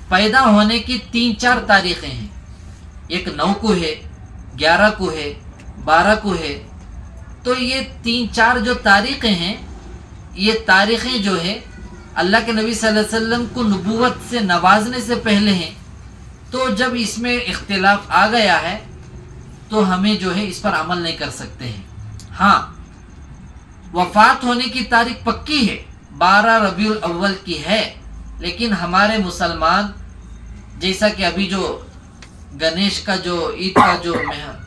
پیدا ہونے کی 3-4 تاریخیں ہیں، ایک 9 کو ہے، 11 کو ہے، 12 کو ہے۔ تو یہ 3-4 جو تاریخیں ہیں، یہ تاریخیں جو ہے اللہ کے نبی صلی اللہ علیہ وسلم کو نبوت سے نوازنے سے پہلے ہیں۔ تو جب اس میں اختلاف آ گیا ہے تو ہمیں جو ہے اس پر عمل نہیں کر سکتے ہیں۔ ہاں، وفات ہونے کی تاریخ پکی ہے، 12 ربیع الاول کی ہے، لیکن ہمارے مسلمان جیسا کہ ابھی جو گنیش کا جو عید کا جو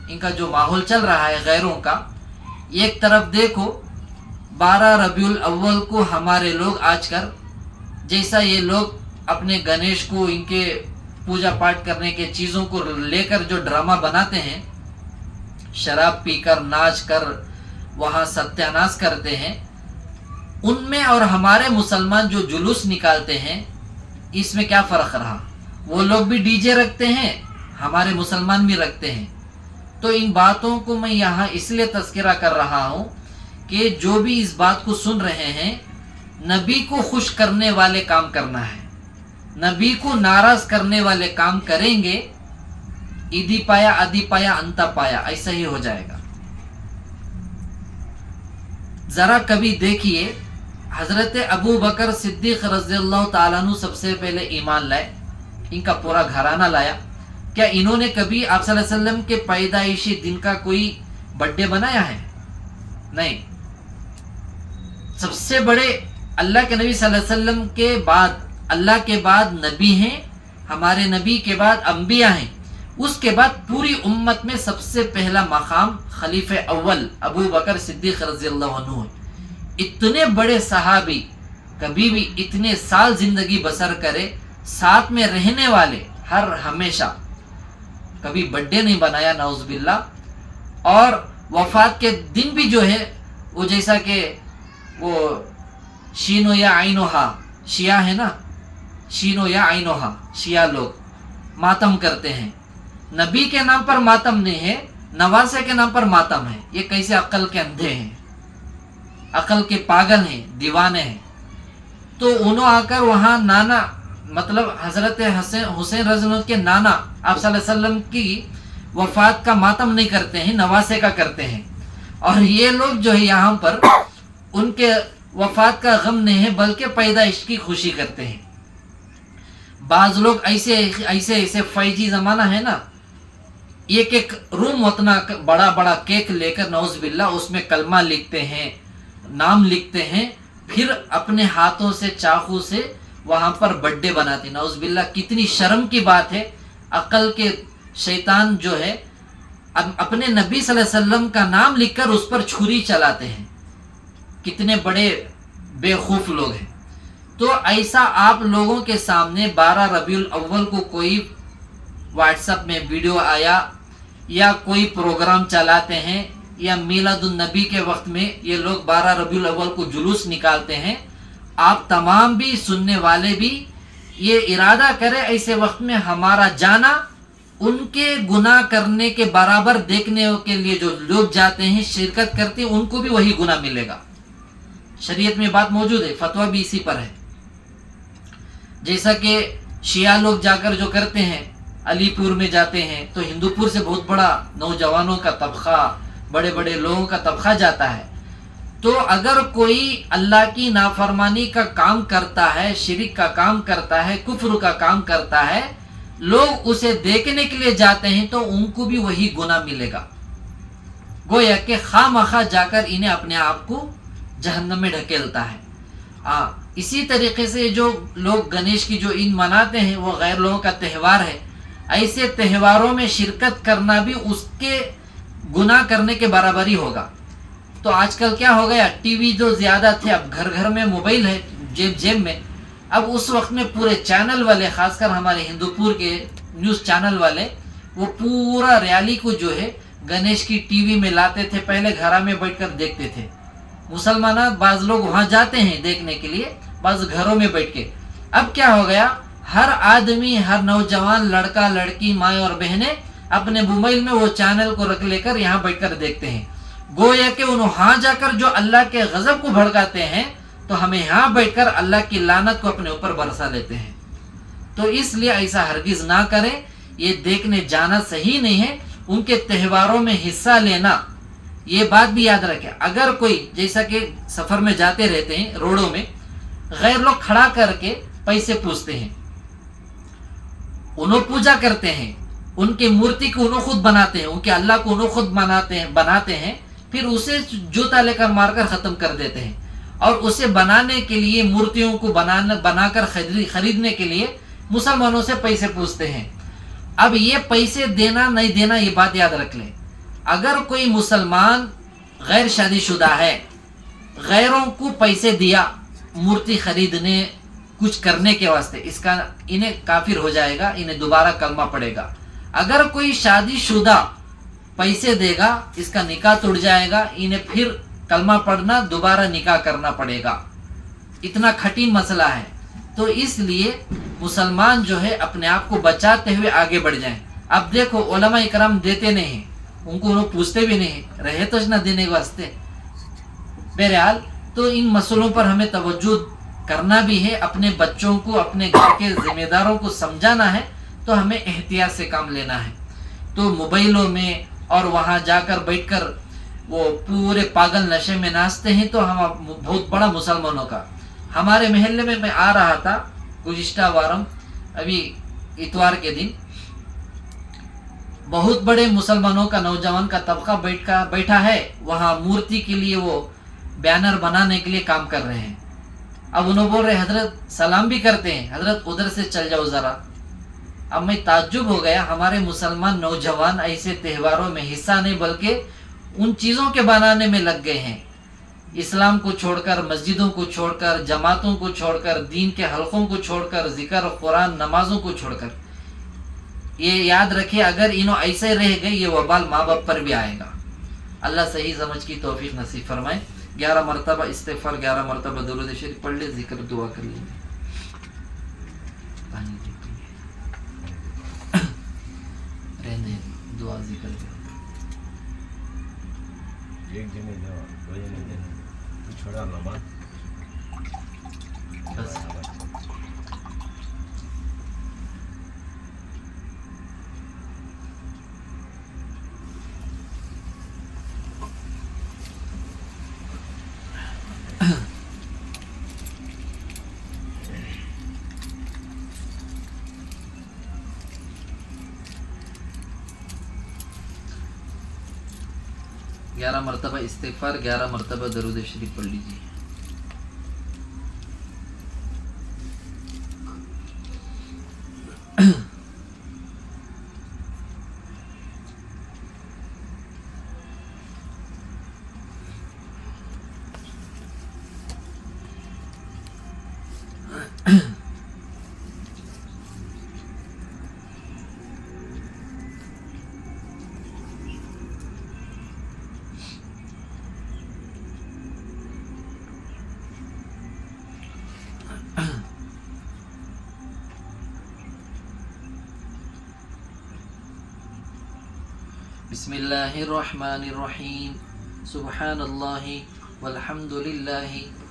ان کا جو ماحول چل رہا ہے غیروں کا، ایک طرف دیکھو 12 ربیع الاول کو ہمارے لوگ آج کل جیسا یہ لوگ اپنے گنیش کو ان کے پوجا پاٹ کرنے کے چیزوں کو لے کر جو ڈرامہ بناتے ہیں، شراب پی کر ناچ کر وہاں ستیہ ناش کرتے ہیں، ان میں اور ہمارے مسلمان جو جلوس نکالتے ہیں اس میں کیا فرق رہا؟ وہ لوگ بھی ڈی جے رکھتے ہیں، ہمارے مسلمان بھی رکھتے ہیں۔ تو ان باتوں کو میں یہاں اس لیے تذکرہ کر رہا ہوں کہ جو بھی اس بات کو سن رہے ہیں، نبی کو خوش کرنے والے کام کرنا ہے، نبی کو ناراض کرنے والے کام کریں گے، ایدی پایا آدھی پایا انتا پایا، ایسا ہی ہو جائے گا۔ ذرا کبھی دیکھیے، حضرت ابو بکر صدیق رضی اللہ تعالیٰ عنہ سب سے پہلے ایمان لائے، ان کا پورا گھرانہ لایا۔ کیا انہوں نے کبھی آپ صلی اللہ علیہ وسلم کے پیدائشی دن کا کوئی برتھ ڈے بنایا ہے؟ نہیں۔ سب سے بڑے اللہ کے نبی صلی اللہ علیہ وسلم کے بعد، اللہ کے بعد نبی ہیں، ہمارے نبی کے بعد انبیاء ہیں، اس کے بعد پوری امت میں سب سے پہلا مقام خلیفہ اول ابو بکر صدیق رضی اللہ عنہ ہے۔ اتنے بڑے صحابی کبھی بھی اتنے سال زندگی بسر کرے، ساتھ میں رہنے والے، ہر ہمیشہ کبھی برتھ ڈے نہیں بنایا، نعوذ باللہ۔ اور وفات کے دن بھی جو ہے وہ جیسا کہ وہ شینو یا عینوہا، شیعہ ہے نا، شینو یا عینوہا، شیعہ لوگ ماتم کرتے ہیں، نبی کے نام پر ماتم نہیں ہے، نواسے کے نام پر ماتم ہے۔ یہ کیسے عقل کے اندھے ہیں، عقل کے پاگل ہیں، دیوانے ہیں۔ تو انہوں آ کر وہاں نانا، مطلب حضرت حسین رضی اللہ عنہ کے نانا آپ صلی اللہ علیہ وسلم کی وفات کا ماتم نہیں کرتے ہیں، نواسے کا کرتے ہیں۔ اور یہ لوگ جو ہے یہاں پر ان کے وفات کا غم نہیں ہے بلکہ پیدائش کی خوشی کرتے ہیں۔ بعض لوگ ایسے فیضی زمانہ ہے نا، ایک روم اتنا بڑا بڑا کیک لے کر نعوذ باللہ اس میں کلمہ لکھتے ہیں، نام لکھتے ہیں، پھر اپنے ہاتھوں سے چاقو سے وہاں پر برتھ ڈے بناتے ہیں، نعوذ باللہ۔ کتنی شرم کی بات ہے۔ عقل کے شیطان جو ہے اپنے نبی صلی اللہ علیہ وسلم کا نام لکھ کر اس پر چھری چلاتے ہیں، کتنے بڑے بیوقوف لوگ ہیں۔ تو ایسا آپ لوگوں کے سامنے 12 ربیع الاول کو کوئی واٹس ایپ میں ویڈیو آیا یا کوئی پروگرام چلاتے ہیں یا میلاد النبی کے وقت میں یہ لوگ 12 ربیع الاول کو جلوس نکالتے ہیں، آپ تمام بھی سننے والے بھی یہ ارادہ کرے ایسے وقت میں ہمارا جانا ان کے گناہ کرنے کے برابر دیکھنے کے لیے جو لوگ جاتے ہیں، شرکت کرتے ہیں، ان کو بھی وہی گناہ ملے گا۔ شریعت میں بات موجود ہے، فتویٰ بھی اسی پر ہے. جیسا کہ شیعہ لوگ جا کر جو کرتے ہیں، علی پور میں جاتے ہیں تو ہندو پور سے بہت بڑا نوجوانوں کا طبقہ، بڑے بڑے لوگوں کا طبقہ جاتا ہے. تو اگر کوئی اللہ کی نافرمانی کا کام کرتا ہے، شرک کا کام کرتا ہے، کفر کا کام کرتا ہے، لوگ اسے دیکھنے کے لیے جاتے ہیں تو ان کو بھی وہی گناہ ملے گا. گویا کہ خواہ مخواہ جا کر انہیں اپنے آپ کو جہنم میں ڈھکیلتا ہے. اسی طریقے سے جو لوگ گنیش کی جو عید مناتے ہیں وہ غیر لوگوں کا تہوار ہے. ایسے تہواروں میں شرکت کرنا بھی اس کے گناہ کرنے کے برابر ہی ہوگا. تو آج کل کیا ہو گیا، ٹی وی جو زیادہ تھے اب گھر گھر میں موبائل ہے، جیب جیب میں. اب اس وقت میں پورے چینل والے، خاص کر ہمارے ہندو پور کے نیوز چینل والے، وہ پورا ریالی کو جو ہے گنیش کی ٹی وی میں لاتے تھے. پہلے گھر میں بیٹھ کر دیکھتے تھے مسلمان، بعض لوگ وہاں جاتے ہیں دیکھنے کے لیے، بعض گھروں میں بیٹھ کے. اب کیا ہو گیا، ہر آدمی، ہر نوجوان، لڑکا لڑکی، مائیں اور بہنیں اپنے موبائل میں وہ چینل کو رکھ لے کر یہاں بیٹھ کر دیکھتے ہیں. گویا کہ انہوں ہاں جا کر جو اللہ کے غضب کو بھڑکاتے ہیں تو ہمیں یہاں بیٹھ کر اللہ کی لعنت کو اپنے اوپر برسا لیتے ہیں. تو اس لیے ایسا ہرگز نہ کریں، یہ دیکھنے جانا صحیح نہیں ہے. ان کے تہواروں میں حصہ لینا، یہ بات بھی یاد رکھیں. اگر کوئی، جیسا کہ سفر میں جاتے رہتے ہیں روڈوں میں، غیر لوگ کھڑا کر کے پیسے پوچھتے ہیں، انہوں پوجا کرتے ہیں، ان کی مورتی کو انہوں خود بناتے ہیں، ان کے اللہ کو انہوں خود بناتے ہیں، پھر اسے جوتا لے کر مار کر ختم کر دیتے ہیں. اور اسے بنانے کے لیے، مورتیوں کو بنا کر خریدنے کے لیے مسلمانوں سے پیسے پوچھتے ہیں. اب یہ پیسے دینا نہیں دینا یہ بات یاد رکھ لیں. اگر کوئی مسلمان غیر شادی شدہ ہے، غیروں کو پیسے دیا مورتی خریدنے، کچھ کرنے کے واسطے، اس کا انہیں کافر ہو جائے گا، انہیں دوبارہ کلمہ پڑے گا. اگر کوئی شادی شدہ پیسے دے گا، اس کا نکاح ٹوٹ جائے گا، انہیں پھر کلمہ پڑھنا، دوبارہ نکاح کرنا پڑے گا. اتنا کھٹین مسئلہ ہے. تو اس لیے مسلمان جو ہے اپنے آپ کو بچاتے ہوئے آگے بڑھ جائیں. اب دیکھو علماء اکرام دیتے نہیں ہیں، ان کو انہوں پوچھتے بھی نہیں، رہے تو نہ دینے کے واسطے. بہرحال تو ان مسئلوں پر ہمیں توجہ کرنا بھی ہے، اپنے بچوں کو، اپنے گھر کے ذمہ داروں کو سمجھانا ہے. تو ہمیں احتیاط سے کام لینا ہے. تو موبائلوں میں اور وہاں جا کر بیٹھ کر وہ پورے پاگل نشے میں ناچتے ہیں. تو ہم بہت بڑا مسلمانوں کا، ہمارے محلے میں آ رہا تھا گزشتہ وارم، ابھی اتوار کے دن، بہت بڑے مسلمانوں کا نوجوان کا طبقہ بیٹھا ہے وہاں، مورتی کے لیے وہ بینر بنانے کے لیے کام کر رہے ہیں. اب انہوں بول رہے حضرت سلام بھی کرتے ہیں، حضرت ادھر سے چل جاؤ ذرا. اب میں تعجب ہو گیا، ہمارے مسلمان نوجوان ایسے تہواروں میں حصہ نہیں بلکہ ان چیزوں کے بنانے میں لگ گئے ہیں. اسلام کو چھوڑ کر، مسجدوں کو چھوڑ کر، جماعتوں کو چھوڑ کر، دین کے حلقوں کو چھوڑ کر، ذکر قرآن نمازوں کو چھوڑ کر. یہ یاد رکھے اگر انہوں ایسے رہ گئے یہ وبال ماں باپ پر بھی آئے گا. اللہ صحیح سمجھ کی توفیق نصیب فرمائے. 11 مرتبہ استغفار، 11 مرتبہ درود شریف پڑھ لے، ذکر دعا کر لیں. رہنے دعا ذکر ایک جنے جاؤ، دو جنے جاؤ، تو چھوڑا نماز بس. گیارہ مرتبہ استغفار، 11 مرتبہ درود شریف پڑھ لیجیے. بسم اللہ الرحمن الرحیم. سبحان اللہ والحمد للہ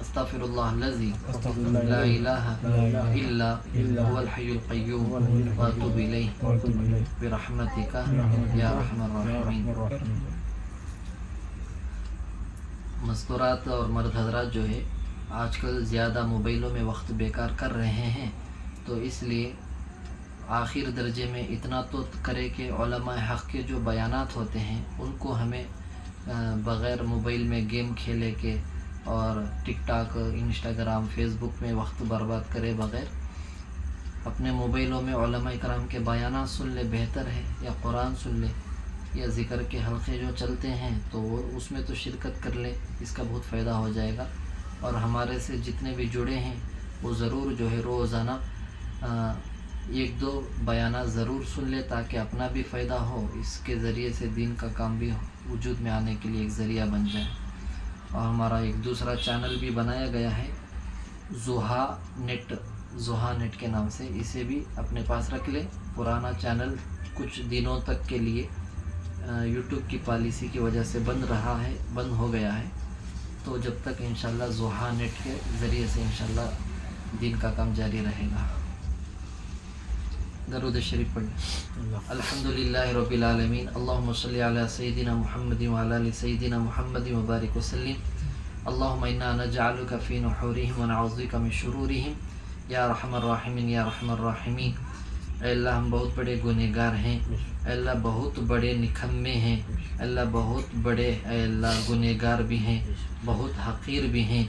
استغفر اللہ الذی استغفر لا اللہ الہ الا هو الحی القیوم واتوب الیہ واتوب الیہ برحمتک یا ارحم الراحمین۔ مذکورات اور مرد حضرات جو ہے آج کل زیادہ موبائلوں میں وقت بیکار کر رہے ہیں، تو اس لیے آخر درجے میں اتنا تو کرے کہ علماء حق کے جو بیانات ہوتے ہیں ان کو ہمیں بغیر موبائل میں گیم کھیلے کے اور ٹک ٹاک، انسٹاگرام، فیس بک میں وقت برباد کرے بغیر اپنے موبائلوں میں علماء کرام کے بیانات سن لے بہتر ہے، یا قرآن سن لے، یا ذکر کے حلقے جو چلتے ہیں تو وہ اس میں تو شرکت کر لے، اس کا بہت فائدہ ہو جائے گا۔ اور ہمارے سے جتنے بھی جڑے ہیں وہ ضرور جو ہے روزانہ ایک دو بیانات ضرور سن لے تاکہ اپنا بھی فائدہ ہو، اس کے ذریعے سے دین کا کام بھی وجود میں آنے کے لیے ایک ذریعہ بن جائے۔ اور ہمارا ایک دوسرا چینل بھی بنایا گیا ہے زوہا نیٹ کے نام سے، اسے بھی اپنے پاس رکھ لے۔ پرانا چینل کچھ دنوں تک کے لیے یوٹیوب کی پالیسی کی وجہ سے بند ہو گیا ہے، تو جب تک انشاءاللہ زوہا نیٹ کے ذریعے سے انشاءاللہ دین کا کام جاری رہے گا۔ درود شریف پڑھیں۔ الحمدللہ رب العالمین، اللہم صلی علی سیدنا محمد وعلی آل سیدنا محمد وبارک وسلم۔ اللہم انا نجعلک فی نحورہم ونعوذ بک من شرورہم یا ارحم الراحمین یا ارحم الراحمین۔ اے اللہ ہم بہت بڑے گنہگار ہیں، اے اللہ بہت بڑے نکھمے ہیں، اے اللہ بہت بڑے اے اللہ گنہگار بھی ہیں، بہت حقیر بھی ہیں۔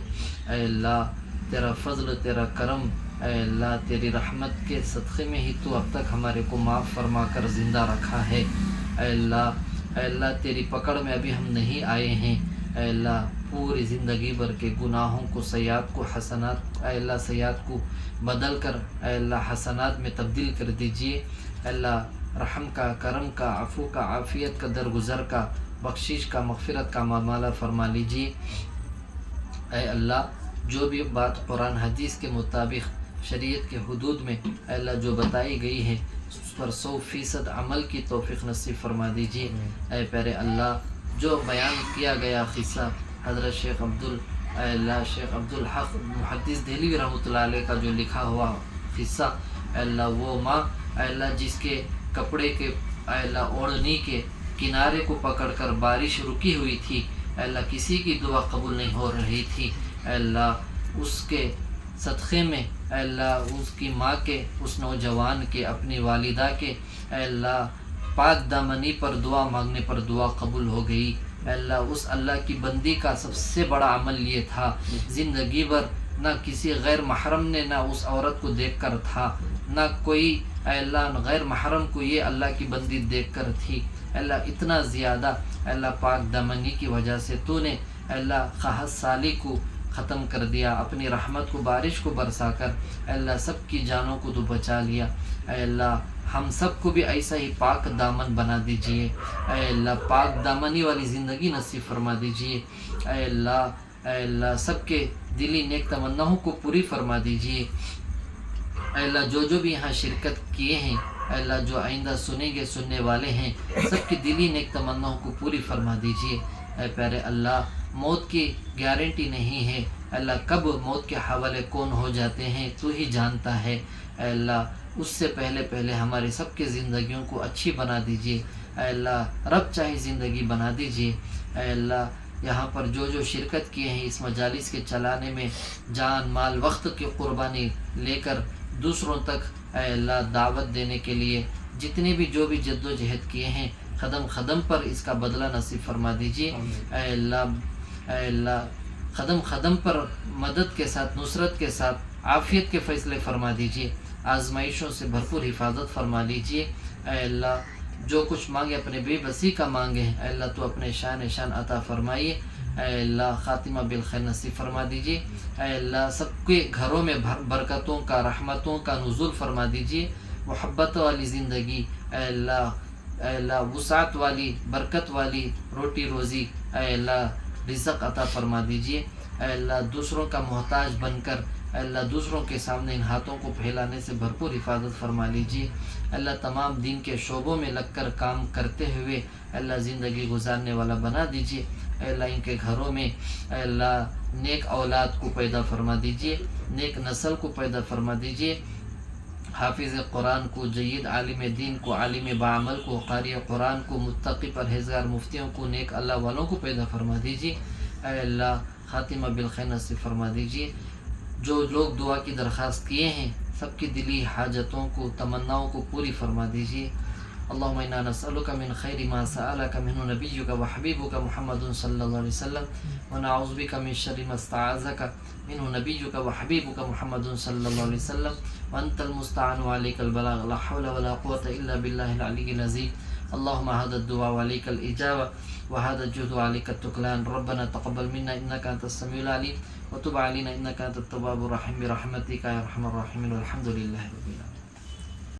اے اللہ تیرا فضل، تیرا کرم، اے اللہ تیری رحمت کے صدقے میں ہی تو اب تک ہمارے کو معاف فرما کر زندہ رکھا ہے۔ اے اللہ تیری پکڑ میں ابھی ہم نہیں آئے ہیں۔ اے اللہ پوری زندگی بھر کے گناہوں کو، سیئات کو حسنات، اے اللہ سیئات کو بدل کر اے اللہ حسنات میں تبدیل کر دیجئے۔ اے اللہ رحم کا، کرم کا، عفو کا، عافیت کا، درگزر کا، بخشش کا، مغفرت کا معاملہ فرما لیجئے۔ اے اللہ جو بھی بات قرآن حدیث کے مطابق شریعت کے حدود میں اے اللہ جو بتائی گئی ہے اس پر 100% عمل کی توفیق نصیب فرما دیجئے۔ اے پیارے اللہ جو بیان کیا گیا قصہ حضرت شیخ شیخ عبدالحق محدث دہلوی رحمۃ اللہ علیہ کا جو لکھا ہوا قصہ، اے اللہ وہ ماں اے اللہ جس کے کپڑے کے اے اللہ اوڑھنی کے کنارے کو پکڑ کر بارش رکی ہوئی تھی، اے اللہ کسی کی دعا قبول نہیں ہو رہی تھی، اے اللہ اس کے صدقے میں اے اللہ اس کی ماں کے، اس نوجوان کے، اپنی والدہ کے اے اللہ پاک دامنی پر دعا مانگنے پر دعا قبول ہو گئی۔ اے اللہ اس اللہ کی بندی کا سب سے بڑا عمل یہ تھا، زندگی بھر نہ کسی غیر محرم نے نہ اس عورت کو دیکھ کر تھا، نہ کوئی اے اللہ غیر محرم کو یہ اللہ کی بندی دیکھ کر تھی۔ اے اللہ اتنا زیادہ اے اللہ پاک دامنی کی وجہ سے تو نے اے اللہ قحط سالی کو ختم کر دیا، اپنی رحمت کو بارش کو برسا کر اے اللہ سب کی جانوں کو تو بچا لیا۔ اے اللہ ہم سب کو بھی ایسا ہی پاک دامن بنا دیجئے، اے اللہ پاک دامنی والی زندگی نصیب فرما دیجئے۔ اے اللہ سب کے دلی نیک تمناؤں کو پوری فرما دیجئے۔ اے اللہ جو بھی یہاں شرکت کیے ہیں، اے اللہ جو آئندہ سنیں گے، سننے والے ہیں، سب کی دلی نیک تمناؤں کو پوری فرما دیجئے۔ اے پیارے اللہ موت کی گارنٹی نہیں ہے، اللہ کب موت کے حوالے کون ہو جاتے ہیں تو ہی جانتا ہے۔ اے اللہ اس سے پہلے ہماری سب کی زندگیوں کو اچھی بنا دیجئے۔ اے اللہ رب چاہے زندگی بنا دیجئے۔ اے اللہ یہاں پر جو شرکت کیے ہیں اس مجالس کے چلانے میں جان مال وقت کی قربانی لے کر دوسروں تک اے اللہ دعوت دینے کے لیے جتنے بھی جو بھی جد و جہد کیے ہیں قدم قدم پر اس کا بدلہ نصیب فرما دیجئے۔ اے اللہ قدم قدم پر مدد کے ساتھ، نصرت کے ساتھ عافیت کے فیصلے فرما دیجئے، آزمائشوں سے بھرپور حفاظت فرما لیجئے۔ اے اللہ جو کچھ مانگے اپنے بے بسی کا مانگے، اے اللہ تو اپنے شان عطا فرمائیے۔ اے اللہ خاتمہ بالخیر نصیب فرما دیجئے۔ اے اللہ سب کے گھروں میں برکتوں کا، رحمتوں کا نزول فرما دیجئے، محبت والی زندگی، اے اللہ وسعت والی، برکت والی روٹی روزی، اے اللہ رزق عطا فرما دیجئے۔ اے اللہ دوسروں کا محتاج بن کر اے اللہ دوسروں کے سامنے ان ہاتھوں کو پھیلانے سے بھرپور حفاظت فرما لیجئے۔ اللہ تمام دین کے شعبوں میں لگ کر کام کرتے ہوئے اللہ زندگی گزارنے والا بنا دیجئے۔ اے اللہ ان کے گھروں میں اے اللہ نیک اولاد کو پیدا فرما دیجیے، نیک نسل کو پیدا فرما دیجیے، حافظ قرآن کو، جید عالم دین کو، عالم بعمل کو، قاری قرآن کو، متقی پرہیزگار مفتیوں کو، نیک اللہ والوں کو پیدا فرما دیجیے۔ اے اللہ خاتمہ بالخیر نصیب فرما دیجیے۔ جو لوگ دعا کی درخواست کیے ہیں سب کی دلی حاجتوں کو، تمناؤں کو پوری فرما دیجیے۔ اللہم انا نسألک من خیر ما سألک منہ نبیک و حبیبک محمد صلی اللہ علیہ وسلم ونعوذ بک من شر ما استعاذک منہ نبیک و حبیبک محمد صلی اللہ علیہ وسلم وانت المستعان وعلیک البلاغ لا حول ولا قوة الا باللہ العلی العظیم۔ اللہم هذا الدعاء وعلیک الاجابہ وهذا الجهد وعليك التكلان ربنا تقبل منا انك انت السميع العليم وتب علينا انك انت التواب الرحيم برحمتك يا ارحم الراحمين والحمد لله رب العالمين۔